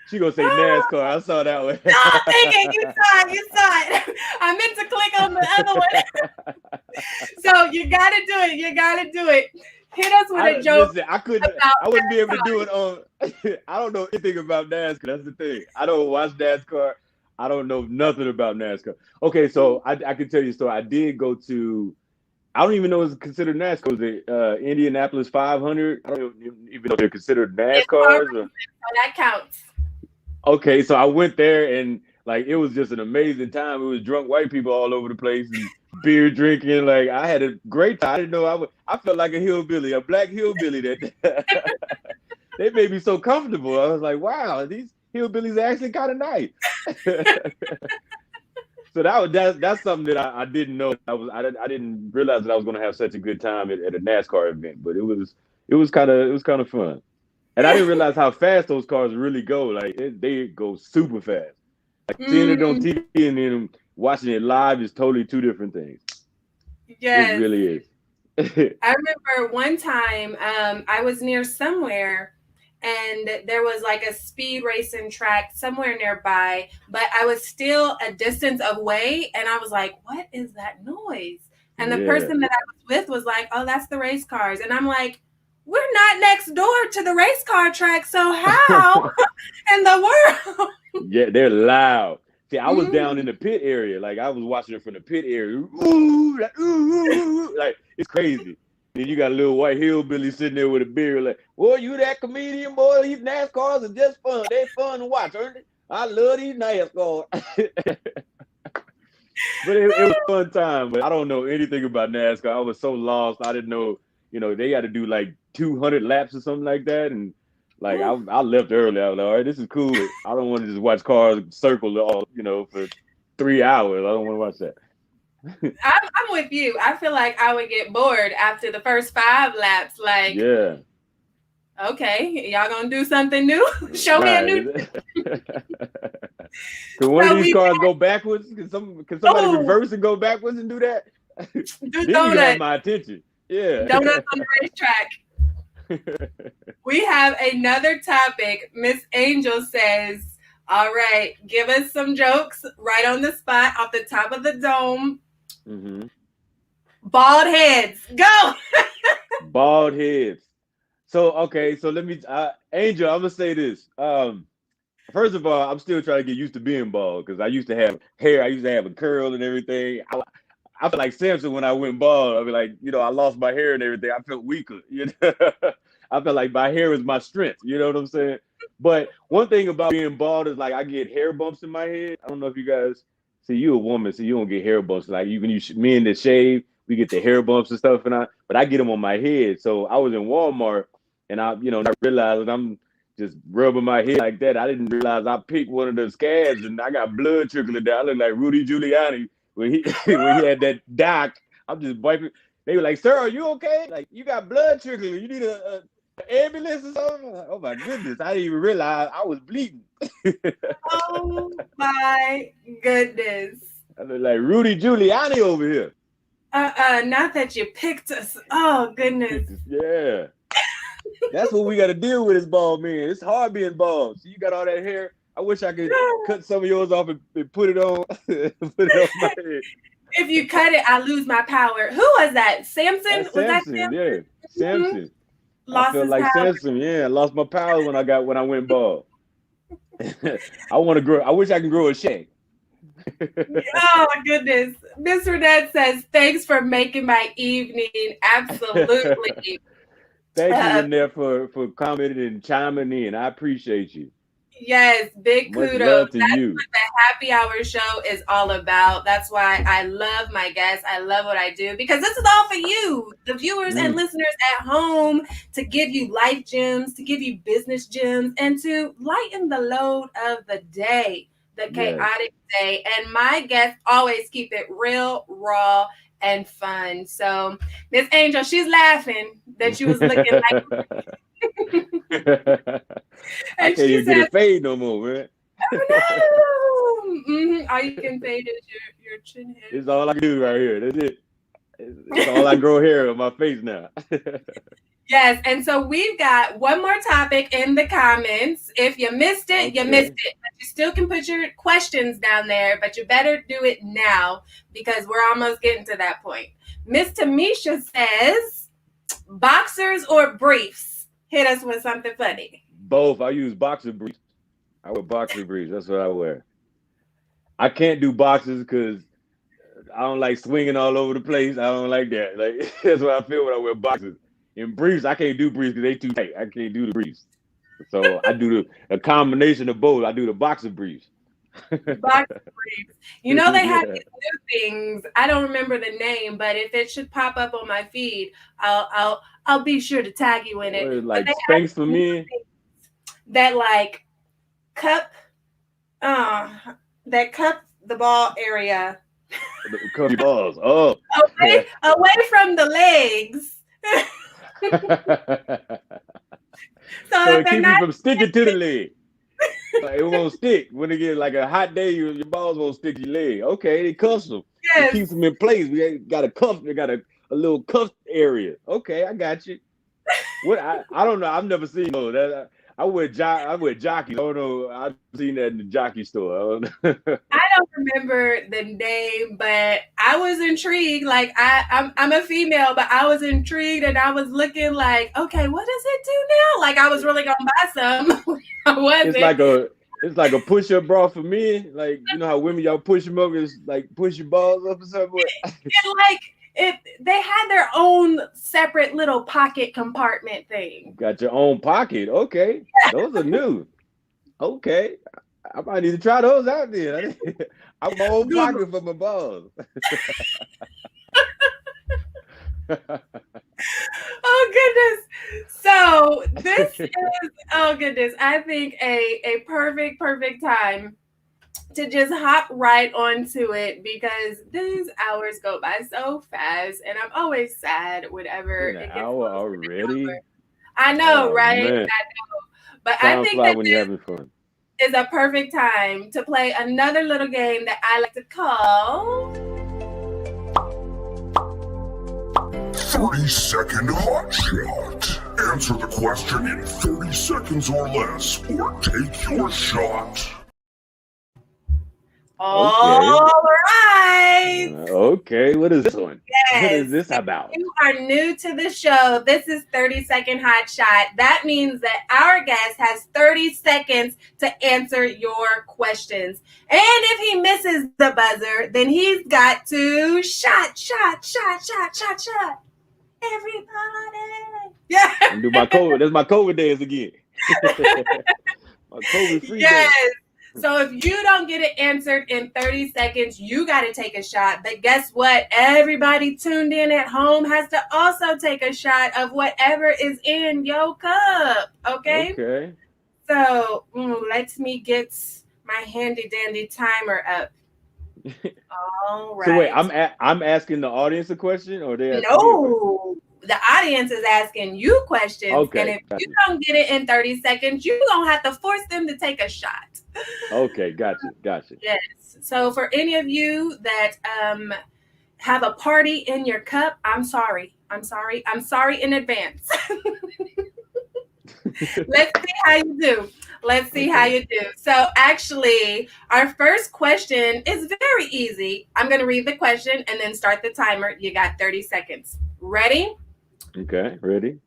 She gonna say NASCAR. I saw that one. No, thinking you saw it. I meant to click on the other one. So you gotta do it. Hit us with a joke. Listen, I wouldn't be able to do it on. I don't know anything about NASCAR. That's the thing. I don't watch NASCAR. I don't know nothing about NASCAR. Okay, so I can tell you a story. I did go to. I don't even know it's considered NASCAR. Was it Indianapolis 500? I don't even know if they're considered It's NASCARs. so that counts. Okay, so I went there and like it was just an amazing time. It was drunk white people all over the place and beer drinking. Like I had a great time. I didn't know I felt like a hillbilly, a black hillbilly that they made me so comfortable. I was like, wow, these hillbillies are actually kind of nice. So that's something that I didn't know. I didn't realize that I was going to have such a good time at a NASCAR event, but it was kind of fun. And I didn't realize how fast those cars really go. Like they go super fast. Like seeing it on TV and then watching it live is totally two different things. Yes. It really is. I remember one time I was near somewhere and there was like a speed racing track somewhere nearby, but I was still a distance away and I was like, what is that noise? And the person that I was with was like, oh, that's the race cars. And I'm like, we're not next door to the race car track, so how in the world? Yeah, they're loud. See, I was down in the pit area. Like I was watching it from the pit area. Ooh, like, ooh, like it's crazy. Then you got a little white hillbilly sitting there with a beer, like, "Boy, you that comedian, boy? These NASCARs are just fun. They're fun to watch, aren't they? I love these NASCARs." But it was a fun time. But I don't know anything about NASCAR. I was so lost. I didn't know. They got to do like 200 laps or something like that, and like I left early. I was like, all right, this is cool. I don't want to just watch cars circle all for 3 hours. I don't want to watch that. I'm with you. I feel like I would get bored after the first 5 laps. Like, yeah. Okay, y'all gonna do something new? Show me a new. Can one of these cars go backwards? Can somebody reverse and go backwards and do that? Do then donuts. You have my attention. Yeah. Donuts on the racetrack. We have another topic. Miss Angel says, all right, give us some jokes right on the spot off the top of the dome. Mm-hmm. Bald heads. Go. Bald heads. So, okay. So let me, Angel, I'm going to say this. First of all, I'm still trying to get used to being bald because I used to have hair. I used to have a curl and everything. I feel like Samson when I went bald. I mean, like, I lost my hair and everything. I felt weaker. I felt like my hair was my strength. You know what I'm saying? But one thing about being bald is like I get hair bumps in my head. I don't know if you guys see, you a woman, so you don't get hair bumps. Like you, when you men that shave, we get the hair bumps and stuff, but I get them on my head. So I was in Walmart and I realized I'm just rubbing my head like that. I didn't realize I picked one of the scabs and I got blood trickling down. I look like Rudy Giuliani when he when he had that doc. I'm just wiping. They were like, "Sir, are you okay? Like you got blood trickling. You need an ambulance or something?" Like, oh my goodness! I didn't even realize I was bleeding. Oh my goodness! I look like Rudy Giuliani over here. Not that you picked us. Oh goodness. Yeah. That's what we got to deal with as bald men. It's hard being bald. So you got all that hair. I wish I could cut some of yours off and put it on, put it on my head. If you cut it, I lose my power. Who was that? Samson? That's was that Samson? Samson? Yeah, Samson. Lost I feel his like power. Samson. Yeah, I lost my power when I went bald. I want to grow. I wish I could grow a shag. Oh goodness. Miss Renette says, thanks for making my evening. Absolutely. Thank you, Renette, for commenting and chiming in. I appreciate you. Yes, big Much kudos. love to That's you. what the happy hour show is all about. That's why I love my guests. I love what I do because this is all for you, the viewers and listeners at home, to give you life gems, to give you business gems, and to lighten the load of the day, the chaotic day. And my guests always keep it real, raw, and fun. So Miss Angel, she's laughing that you was looking like I can't even get a fade no more, man. Oh, no. Mm-hmm. All you can fade is your chin hair. It's all I can do right here. That's it. It's all I grow hair on my face now. Yes, and so we've got one more topic in the comments. If you missed it, you missed it. But you still can put your questions down there, but you better do it now because we're almost getting to that point. Miss Tamisha says, boxers or briefs? Hit us with something funny. Both. I use boxer briefs. I wear boxer briefs. That's what I wear. I can't do boxers because I don't like swinging all over the place. I don't like that. Like that's what I feel when I wear boxers. In briefs, I can't do briefs because they too tight. I can't do the briefs. So I do a combination of both. I do the boxer briefs. Boxer briefs. You know they have these new things. I don't remember the name, but if it should pop up on my feed, I'll be sure to tag you in it. Like Spanx for men. That like cup the ball area. Cup your balls. Oh. Away from the legs. So it keeps you from sticking to the leg. Like, it won't stick. When it gets like a hot day, your balls won't stick to your leg. Okay, they cuff them. Yes. It keeps them in place. We got a cuff. They got a little cuff area. Okay, I got you. What I don't know. I've never seen those. I wear jockeys. I don't know. I've seen that in the jockey store. I don't remember the name, but I was intrigued. Like I'm a female, but I was intrigued and I was looking like, okay, what does it do now? Like I was really gonna buy some. I wasn't. It's like a push-up bra for men. Like you know how women y'all push them up, it's like push your balls up or something. They had their own separate little pocket compartment thing. Got your own pocket. Okay. Those are new. Okay. I might need to try those out there. I have my own pocket for my balls. Oh goodness. So this is I think a perfect time to just hop right onto it because these hours go by so fast and I'm always sad whenever it gets hour already. I know, right? Man. I know. But Time I think fly that when you're having fun. Is a perfect time to play another little game that I like to call 30-second hot shot. Answer the question in 30 seconds or less, or take your shot. All right. Okay. What is this one? Yes. What is this about? If you are new to the show, this is 30-second hot shot. That means that our guest has 30 seconds to answer your questions. And if he misses the buzzer, then he's got to shot. Everybody. Yeah. I'm do my COVID. That's my COVID days again. My COVID free Yes. days. So if you don't get it answered in 30 seconds, you got to take a shot. But guess what? Everybody tuned in at home has to also take a shot of whatever is in your cup. Okay? Okay. So let me get my handy dandy timer up. All right. So wait, I'm asking the audience a question, or they asking No. The audience is asking you questions. Okay, And if you don't get it in 30 seconds, you're going to have to force them to take a shot. Okay, gotcha. Yes. So for any of you that have a party in your cup, I'm sorry. I'm sorry in advance. Let's see how you do. So actually, our first question is very easy. I'm going to read the question and then start the timer. You got 30 seconds. Ready? Okay, ready?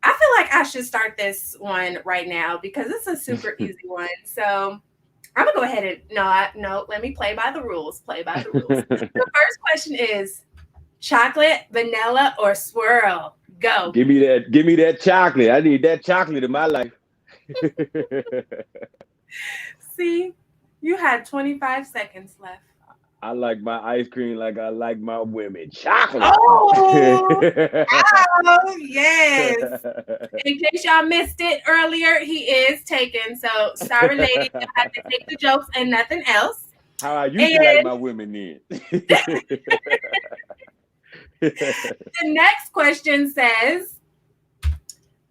I feel like I should start this one right now because it's a super easy one. So I'm going to go ahead and let me play by the rules. The first question is chocolate, vanilla, or swirl? Go. Give me that chocolate. I need that chocolate in my life. See, you had 25 seconds left. I like my ice cream like I like my women. Chocolate. Oh, yes. In case y'all missed it earlier, he is taken. So sorry, lady, you have to take the jokes and nothing else. How I used to like my women then. The next question says,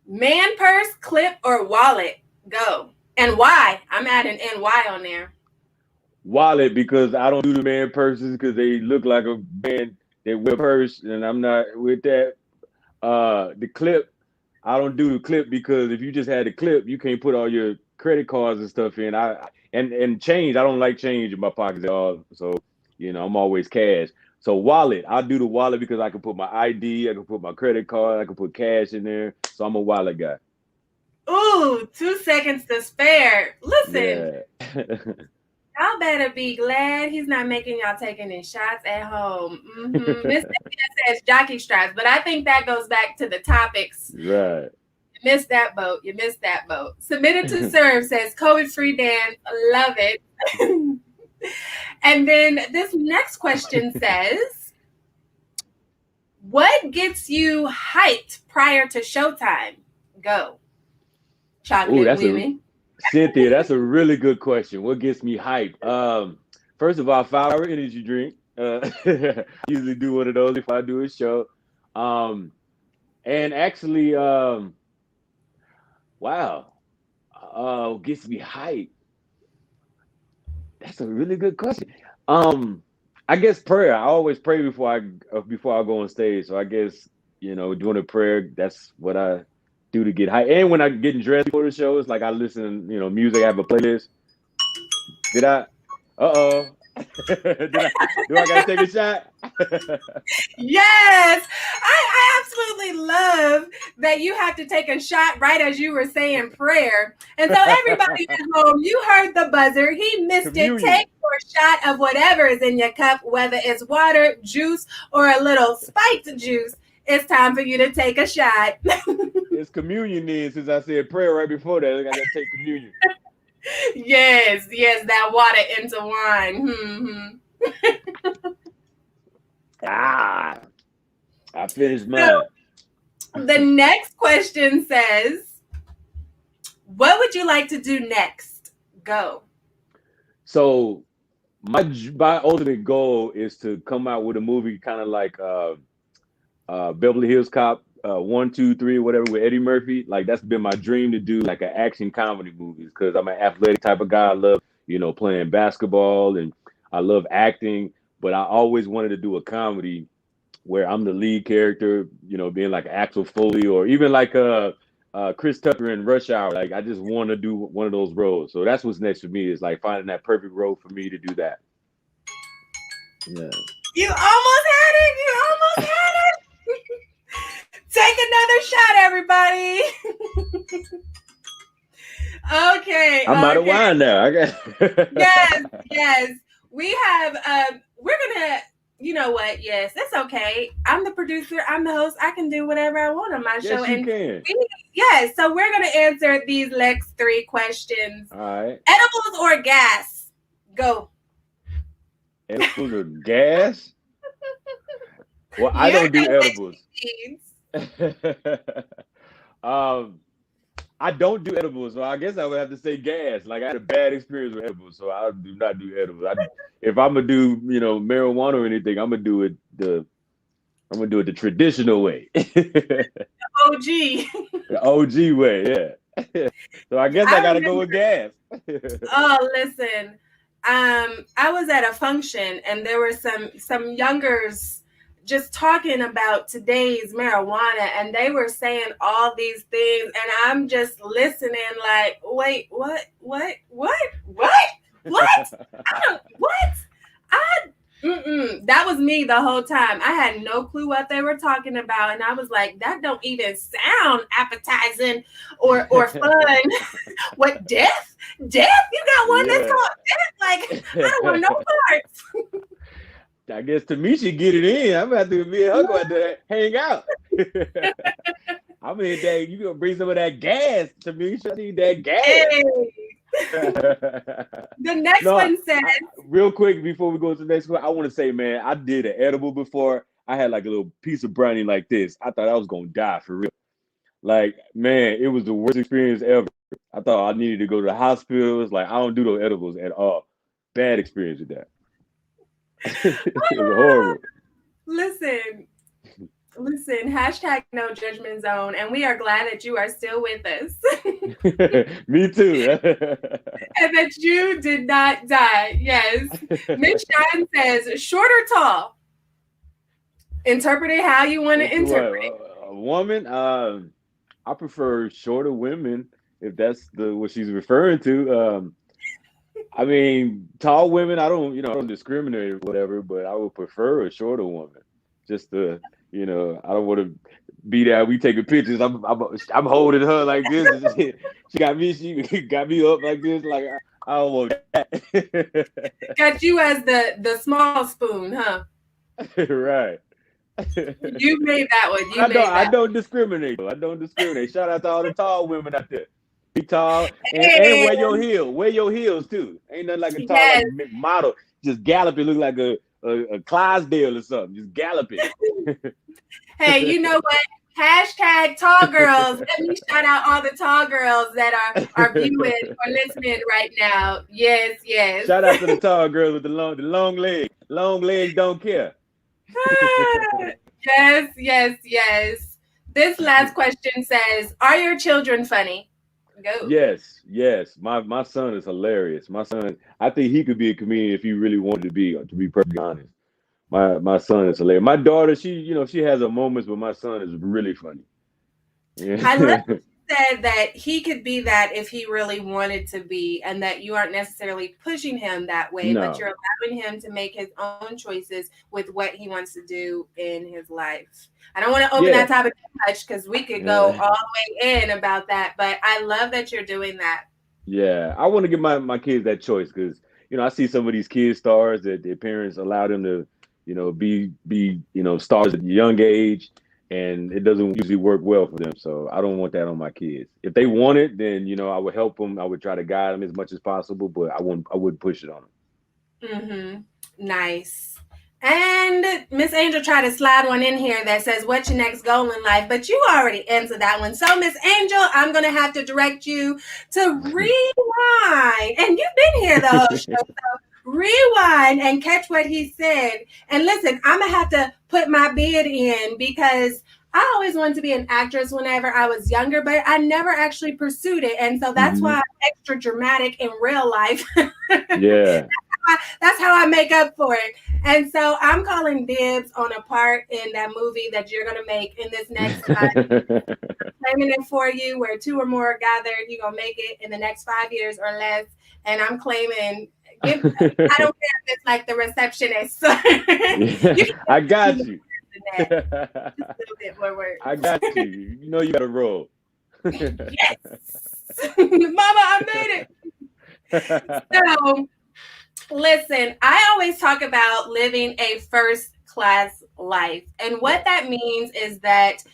man purse, clip, or wallet? Go. And why? I'm adding NY on there. Wallet, because I don't do the man purses because they look like a man they wear purse, and I'm not with that. The clip, I don't do the clip because if you just had the clip, you can't put all your credit cards and stuff in. And change, I don't like change in my pockets at all. So I'm always cash. So wallet, I do the wallet because I can put my ID, I can put my credit card, I can put cash in there. So I'm a wallet guy. Ooh, 2 seconds to spare. Listen. Yeah. Y'all better be glad he's not making y'all take any shots at home. Miss says jockey straps, but I think that goes back to the topics. Right. You missed that boat. Submitted to serve says COVID-free dance. Love it. And then this next question says, what gets you hyped prior to showtime? Go. Chocolate women. Cynthia, that's a really good question. What gets me hyped? First of all, 5 Hour energy drink. I usually do one of those if I do a show. And actually, gets me hyped. That's a really good question. I guess prayer. I always pray before I go on stage. So I guess doing a prayer. That's what I do to get hyped. And when I'm getting dressed before the show, it's like I listen, music. I have a playlist. Do I gotta take a shot? Yes, I absolutely love that you have to take a shot right as you were saying prayer. And so everybody at home, you heard the buzzer. He missed Communion. it. Take your shot of whatever is in your cup, whether it's water, juice, or a little spiked juice. It's time for you to take a shot. It's communion then, since I said prayer right before that. I gotta take communion. Yes, that water into wine. I finished mine. So, the next question says, what would you like to do next? Go. So my ultimate goal is to come out with a movie kind of like Beverly Hills Cop 1, 2, 3, whatever, with Eddie Murphy. Like, that's been my dream to do, like an action comedy movies, because I'm an athletic type of guy. I love playing basketball and I love acting, but I always wanted to do a comedy where I'm the lead character, being like Axel Foley or even like Chris Tucker in Rush Hour. Like, I just want to do one of those roles. So that's what's next for me, is like finding that perfect role for me to do that. Yeah. You almost had it. You almost had it. Take another shot, everybody. Okay. I'm out of wine now. I got Yes. We have we're gonna, you know what? Yes, that's okay. I'm the producer, I'm the host, I can do whatever I want on my show. Yes, you can. Yes, so we're gonna answer these next 3 questions. All right. Edibles or gas? Go. Edibles or gas? Well, I don't do edibles. I don't do edibles, so I guess I would have to say gas. Like, I had a bad experience with edibles, so I do not do edibles. If I'm gonna do, marijuana or anything, I'm gonna do it the traditional way. OG. The OG way, yeah. So I guess I gotta go with gas. Oh, listen. I was at a function and there were some youngers just talking about today's marijuana, and they were saying all these things, and I'm just listening like, wait, what? That was me the whole time. I had no clue what they were talking about, and I was like, that don't even sound appetizing or fun. What, death? You got one that's called death? Like, I don't want no parts. I guess Tamisha get it in. I'm about to be her go out there hang out. I mean, that you gonna bring some of that gas, Tamisha. I need that gas. Hey. The next one says, real quick before we go to the next one, I want to say, man, I did an edible before. I had like a little piece of brownie like this. I thought I was gonna die for real. Like, man, it was the worst experience ever. I thought I needed to go to the hospital. It's like, I don't do those edibles at all. Bad experience with that. It was horrible. Listen, hashtag no judgment zone, and we are glad that you are still with us. Me too. And that you did not die. Yes. Miss Shine says, short or tall? Interpret it how you want to interpret it. A woman, I prefer shorter women, if that's what she's referring to. I mean, tall women, I don't discriminate or whatever, but I would prefer a shorter woman. Just to, I don't want to be there. We taking pictures. I'm holding her like this. She got me up like this. Like, I don't want that. Got you as the small spoon, huh? Right. You made that one. I don't discriminate. Shout out to all the tall women out there. Be tall and wear your heels. Wear your heels too. Ain't nothing like a tall like model just galloping, look like a Clydesdale or something. Just galloping. Hey, you know what? Hashtag tall girls. Let me shout out all the tall girls that are viewing or listening right now. Yes. Shout out to the tall girls with the long legs. Long legs don't care. Yes. This last question says, are your children funny? Go. Yes. My son is hilarious. My son, I think he could be a comedian if he really wanted to be perfectly honest. My son is hilarious. My daughter, she has her moments, but my son is really funny. Yeah. I love you said that he could be that if he really wanted to be, and that you aren't necessarily pushing him that way, but you're allowing him to make his own choices with what he wants to do in his life. I don't want to open that topic too much because we could go all the way in about that, but I love that you're doing that. Yeah, I want to give my kids that choice because, I see some of these kid stars that their parents allow them to, be stars at a young age, and it doesn't usually work well for them. So I don't want that on my kids. If they want it, then, I would help them. I would try to guide them as much as possible, but I wouldn't push it on them. Mm-hmm. Nice. And Miss Angel tried to slide one in here that says, what's your next goal in life? But you already answered that one. So, Miss Angel, I'm going to have to direct you to rewind. And you've been here the whole show, so rewind and catch what he said. And listen, I'm going to have to put my bid in because I always wanted to be an actress whenever I was younger, but I never actually pursued it. And so that's why I'm extra dramatic in real life. Yeah. That's how I make up for it. And so I'm calling dibs on a part in that movie that you're going to make in this next 5 years. I'm claiming it for you, where 2 or more are gathered. You're going to make it in the next 5 years or less. And I'm claiming I don't care if it's like the receptionist. You can I got you. just a little bit more work. I got you. You know you got to roll. Yes, Mama, I made it. So, listen, I always talk about living a first class life. And what that means is that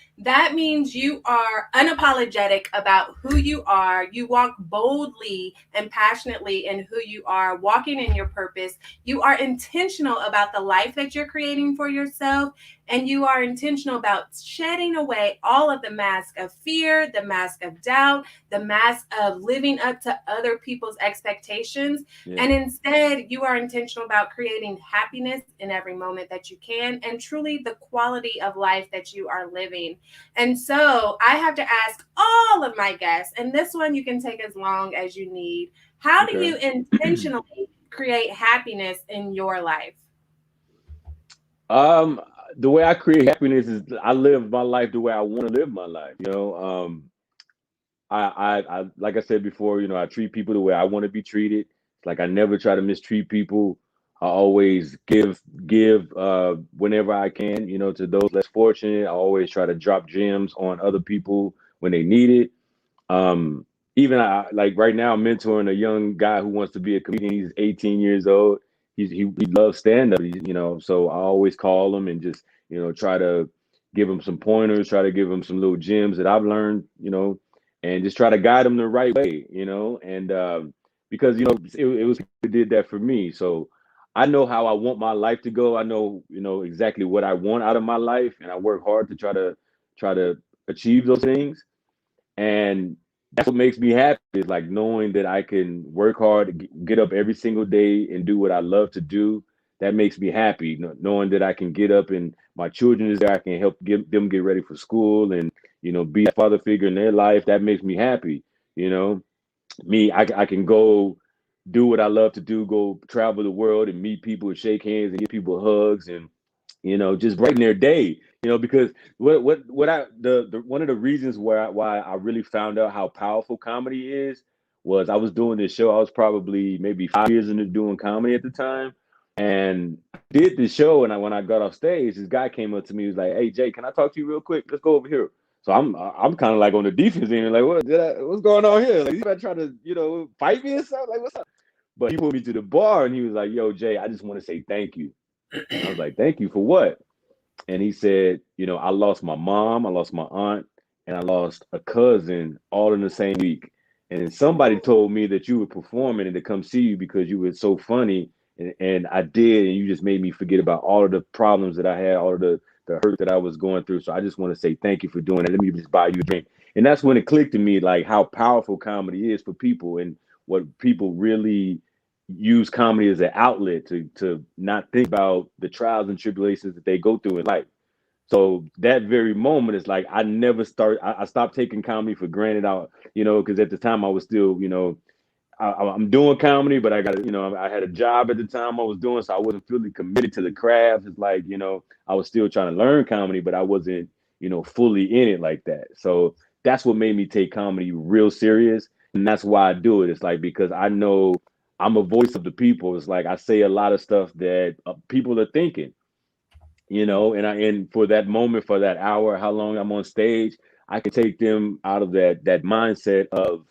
means you are unapologetic about who you are. You walk boldly and passionately in who you are, walking in your purpose. You are intentional about the life that you're creating for yourself. And you are intentional about shedding away all of the mask of fear, the mask of doubt, the mask of living up to other people's expectations. Yeah. And instead, you are intentional about creating happiness in every moment that you can and truly the quality of life that you are living. And so I have to ask all of my guests, and this one you can take as long as you need. How do you intentionally create happiness in your life? The way I create happiness is I live my life the way I want to live my life. I like I said before, I treat people the way I want to be treated. It's like I never try to mistreat people. I always give whenever I can, to those less fortunate. I always try to drop gems on other people when they need it. Even like right now, I'm mentoring a young guy who wants to be a comedian. He's 18 years old. He loves stand up, so I always call him and just, try to give him some pointers, try to give him some little gems that I've learned, and just try to guide him the right way, and because, it was who did that for me. So I know how I want my life to go. I know, exactly what I want out of my life, and I work hard to try to achieve those things. And that's what makes me happy, is like knowing that I can work hard, get up every single day and do what I love to do. That makes me happy. Knowing that I can get up and my children is there, I can help them get ready for school and, be a father figure in their life. That makes me happy. I can go do what I love to do, go travel the world and meet people and shake hands and give people hugs and, just brighten their day, because what I the one of the reasons why I really found out how powerful comedy is was I was doing this show. I was probably maybe 5 years into doing comedy at the time, and I did this show. And when I got off stage, this guy came up to me. He was like, "Hey Jay, can I talk to you real quick? Let's go over here." So I'm kind of like on the defense end, like, what's going on here? Like, you about trying to fight me or something? Like, what's up? But he pulled me to the bar and he was like, "Yo, Jay, I just want to say thank you." I was like, "Thank you for what?" And he said, "I lost my mom, I lost my aunt, and I lost a cousin all in the same week. And somebody told me that you were performing and to come see you because you were so funny. And I did, and you just made me forget about all of the problems that I had, all of the hurt that I was going through. So I just want to say thank you for doing it. Let me just buy you a drink." And that's when it clicked to me, like how powerful comedy is for people and what people really use comedy as an outlet to not think about the trials and tribulations that they go through in life. So that very moment is like I stopped taking comedy for granted out, because at the time I was still, I'm doing comedy, but I had a job at the time I was doing, so I wasn't fully committed to the craft. It's like, I was still trying to learn comedy, but I wasn't, fully in it like that. So that's what made me take comedy real serious. And that's why I do it. It's like, because I know I'm a voice of the people. It's like I say a lot of stuff that people are thinking, and for that moment, for that hour, how long I'm on stage, I can take them out of that mindset of,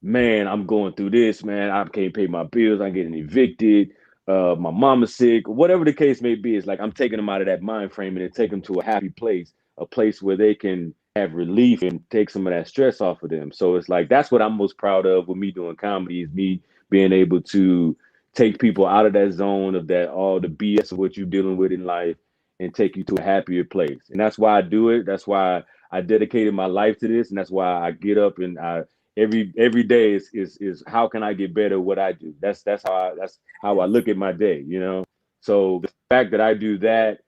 man, I'm going through this, man. I can't pay my bills. I'm getting evicted. My mama's sick. Whatever the case may be, it's like I'm taking them out of that mind frame and take them to a happy place, a place where they can have relief and take some of that stress off of them. So it's like that's what I'm most proud of with me doing comedy, is me being able to take people out of that zone of that all the BS of what you're dealing with in life and take you to a happier place. And that's why I do it. That's why I dedicated my life to this, and that's why I get up and every day is how can I get better at what I do. That's how I look at my day, So the fact that I do that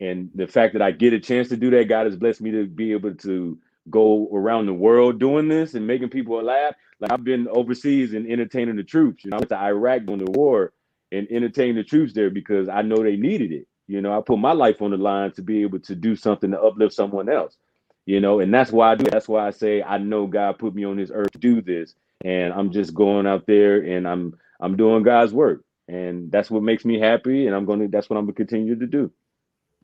and the fact that I get a chance to do that, God has blessed me to be able to go around the world doing this and making people laugh. Like I've been overseas and entertaining the troops. I went to Iraq during the war and entertained the troops there because I know they needed it. I put my life on the line to be able to do something to uplift someone else. And that's why I do it. That's why I say I know God put me on this earth to do this, and I'm just going out there and I'm doing God's work. and that's what makes me happy. And that's what I'm gonna continue to do.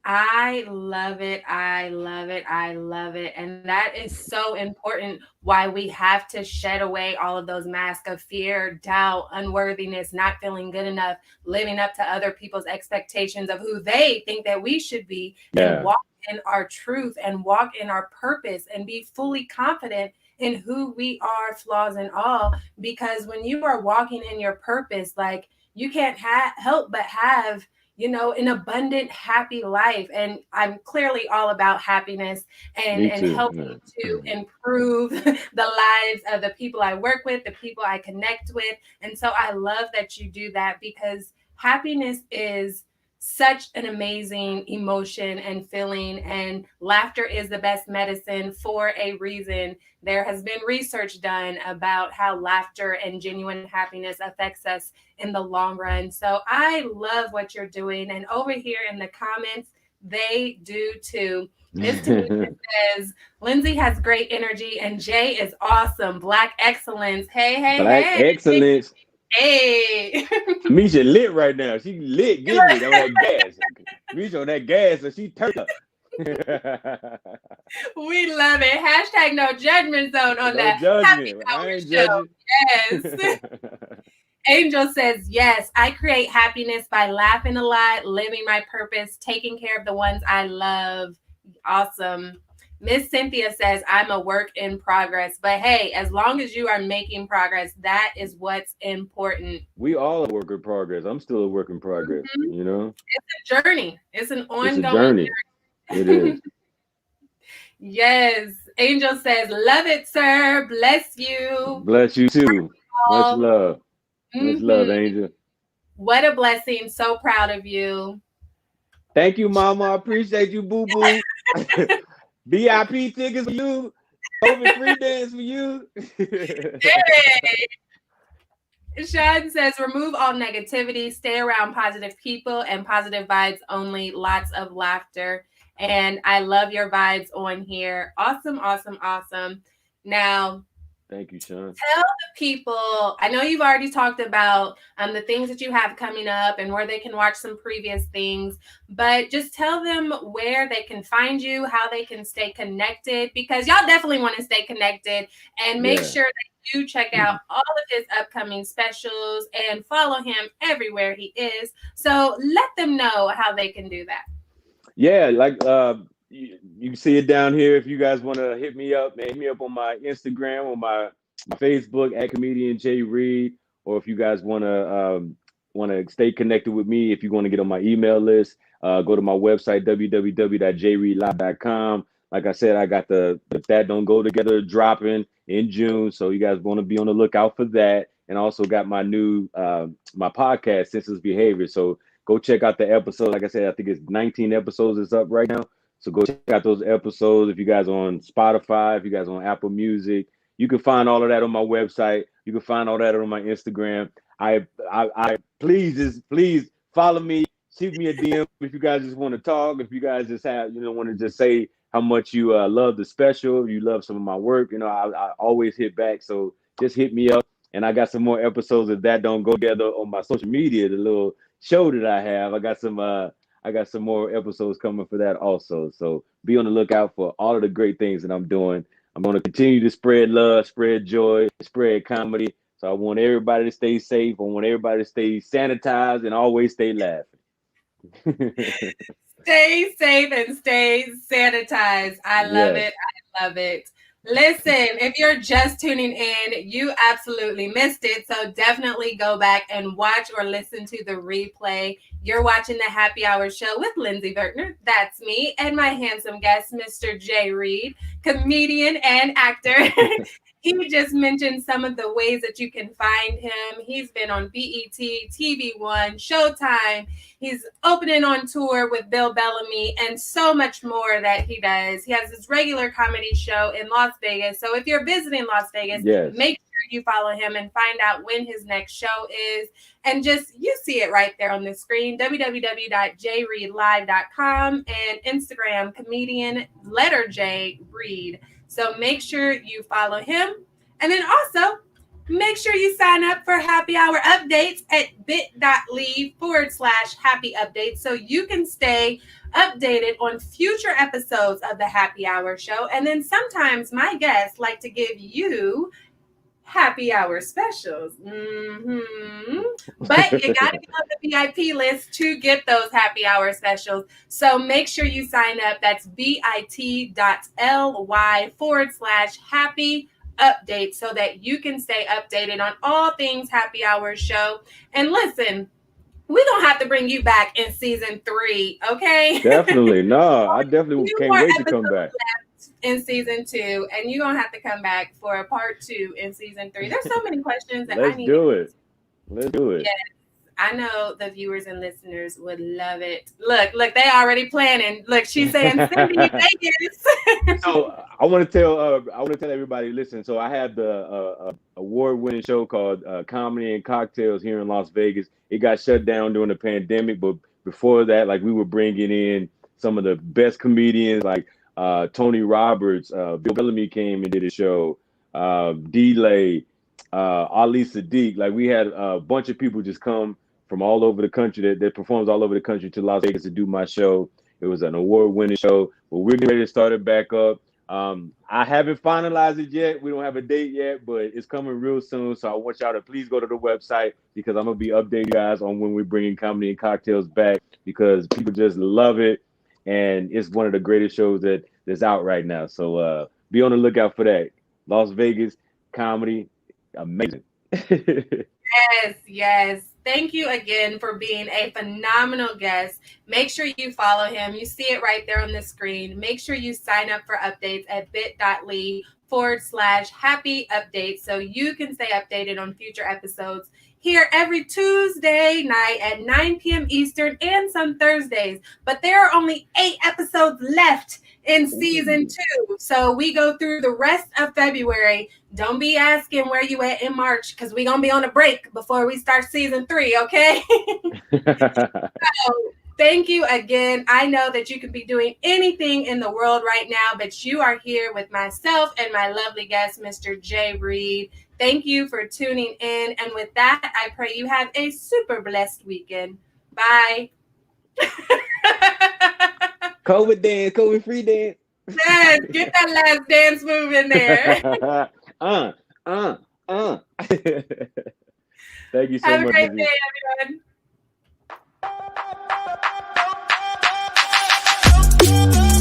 I love it. I love it. I love it. And that is so important why we have to shed away all of those masks of fear, doubt, unworthiness, not feeling good enough, living up to other people's expectations of who they think that we should be, and Yeah, walk in our truth and walk in our purpose and be fully confident in who we are, flaws and all. Because when you are walking in your purpose, like you can't help but have an abundant, happy life. And I'm clearly all about happiness and me too. helping to improve the lives of the people I work with, the people I connect with. And so I love that you do that, because happiness is such an amazing emotion and feeling, and laughter is the best medicine for a reason. There has been research done about how laughter and genuine happiness affects us in the long run. So I love what you're doing. And over here in the comments, they do too. Miss Tanisha says, Lindsey has great energy and Jay is awesome. Black excellence. Hey, hey, Black hey. excellence. Hey. Misha lit right now. She lit getting it on that gas. Misha on that gas, so she turned up. We love it. Hashtag no judgment zone on No that. judgment. Happy I Hour ain't show. judging. Yes. Angel says, yes, I create happiness by laughing a lot, living my purpose, taking care of the ones I love. Awesome. Miss Cynthia says, I'm a work in progress. But hey, as long as you are making progress, that is what's important. We all a work in progress. I'm still a work in progress, It's a journey. It's an It's a ongoing journey. It is. Yes. Angel says, love it, sir. Bless you. Bless you too. Much love. Much love, Angel. What a blessing. So proud of you. Thank you, Mama. I appreciate you, boo boo. VIP tickets for you. COVID free dance for you. Sean says, remove all negativity, stay around positive people and positive vibes only. Lots of laughter. And I love your vibes on here. Awesome, awesome, awesome. Now, thank you, Sean. Tell the people, I know you've already talked about the things that you have coming up and where they can watch some previous things, but just tell them where they can find you, how they can stay connected, because y'all definitely want to stay connected, and make sure that you check out all of his upcoming specials and follow him everywhere he is. So let them know how they can do that. Yeah, like you can see it down here. If you guys want to hit me up, man, hit me up on my Instagram, on my Facebook at comedian J Reid, or if you guys want to stay connected with me, if you want to get on my email list, go to my website www.jreidlive.com. Like I said, I got the That Don't Go Together dropping in June, so you guys want to be on the lookout for that. And also got my new my podcast, Senseless Behavior. So go check out the episode. Like I said, I think it's 19 episodes is up right now. So go check out those episodes. If you guys are on Spotify, if you guys are on Apple Music, you can find all of that on my website. You can find all that on my Instagram. I please follow me. Shoot me a DM if you guys just want to talk. If you guys just want to just say how much you love the special, you love some of my work. I always hit back. So just hit me up. And I got some more episodes of That Don't Go Together on my social media, the little show that I have. I got some more episodes coming for that also. So be on the lookout for all of the great things that I'm doing. I'm going to continue to spread love, spread joy, spread comedy. So I want everybody to stay safe. I want everybody to stay sanitized and always stay laughing. Stay safe and stay sanitized. I love it. I love it. Listen, if you're just tuning in, you absolutely missed it. So definitely go back and watch or listen to the replay. You're watching the Happy Hour Show with Lindsey Vertner. That's me, and my handsome guest, Mr. J Reid, comedian and actor. He just mentioned some of the ways that you can find him. He's been on BET, TV One, Showtime. He's opening on tour with Bill Bellamy and so much more that he does. He has this regular comedy show in Las Vegas. So if you're visiting Las Vegas, make sure you follow him and find out when his next show is. And you see it right there on the screen, www.jreidlive.com, and Instagram, comedian letter J Reid. So make sure you follow him. And then also Make sure you sign up for happy hour updates at bit.ly/happy updates so you can stay updated on future episodes of the Happy Hour Show. And then sometimes my guests like to give you happy hour specials. But you got to be on the VIP list to get those happy hour specials. So make sure you sign up. That's bit.ly/happy update so that you can stay updated on all things Happy Hour Show. And listen, we're going to have to bring you back in season 3, okay? Definitely. No, I definitely can't wait to come back. In season 2, and you're gonna have to come back for a part 2 in season 3. There's so many questions that Let's I need. Let's do it. Yes, I know the viewers and listeners would love it. Look, they already planning. Look, she's saying send me Vegas. So I want to tell everybody. Listen, so I had the award-winning show called Comedy and Cocktails here in Las Vegas. It got shut down during the pandemic, but before that, like we were bringing in some of the best comedians, like Tony Roberts, Bill Bellamy came and did a show, D-Lay, Ali Sadiq. Like we had a bunch of people just come from all over the country that performs all over the country to Las Vegas to do my show. It was an award-winning show, but we're getting ready to start it back up. I haven't finalized it yet. We don't have a date yet, but it's coming real soon. So I want y'all to please go to the website because I'm going to be updating you guys on when we're bringing Comedy and Cocktails back because people just love it. And it's one of the greatest shows that's out right now. So be on the lookout for that. Las Vegas comedy, amazing. Yes. Thank you again for being a phenomenal guest. Make sure you follow him. You see it right there on the screen. Make sure you sign up for updates at bit.ly/happy updates so you can stay updated on future episodes here every Tuesday night at 9 p.m. Eastern and some Thursdays. But there are only 8 episodes left in season 2. So we go through the rest of February. Don't be asking where you at in March because we're going to be on a break before we start season 3, okay? So thank you again. I know that you could be doing anything in the world right now, but you are here with myself and my lovely guest, Mr. J. Reid. Thank you for tuning in. And with that, I pray you have a super blessed weekend. Bye. COVID-free dance. Yes, get that last dance move in there. Thank you so Have much. a great day, everyone.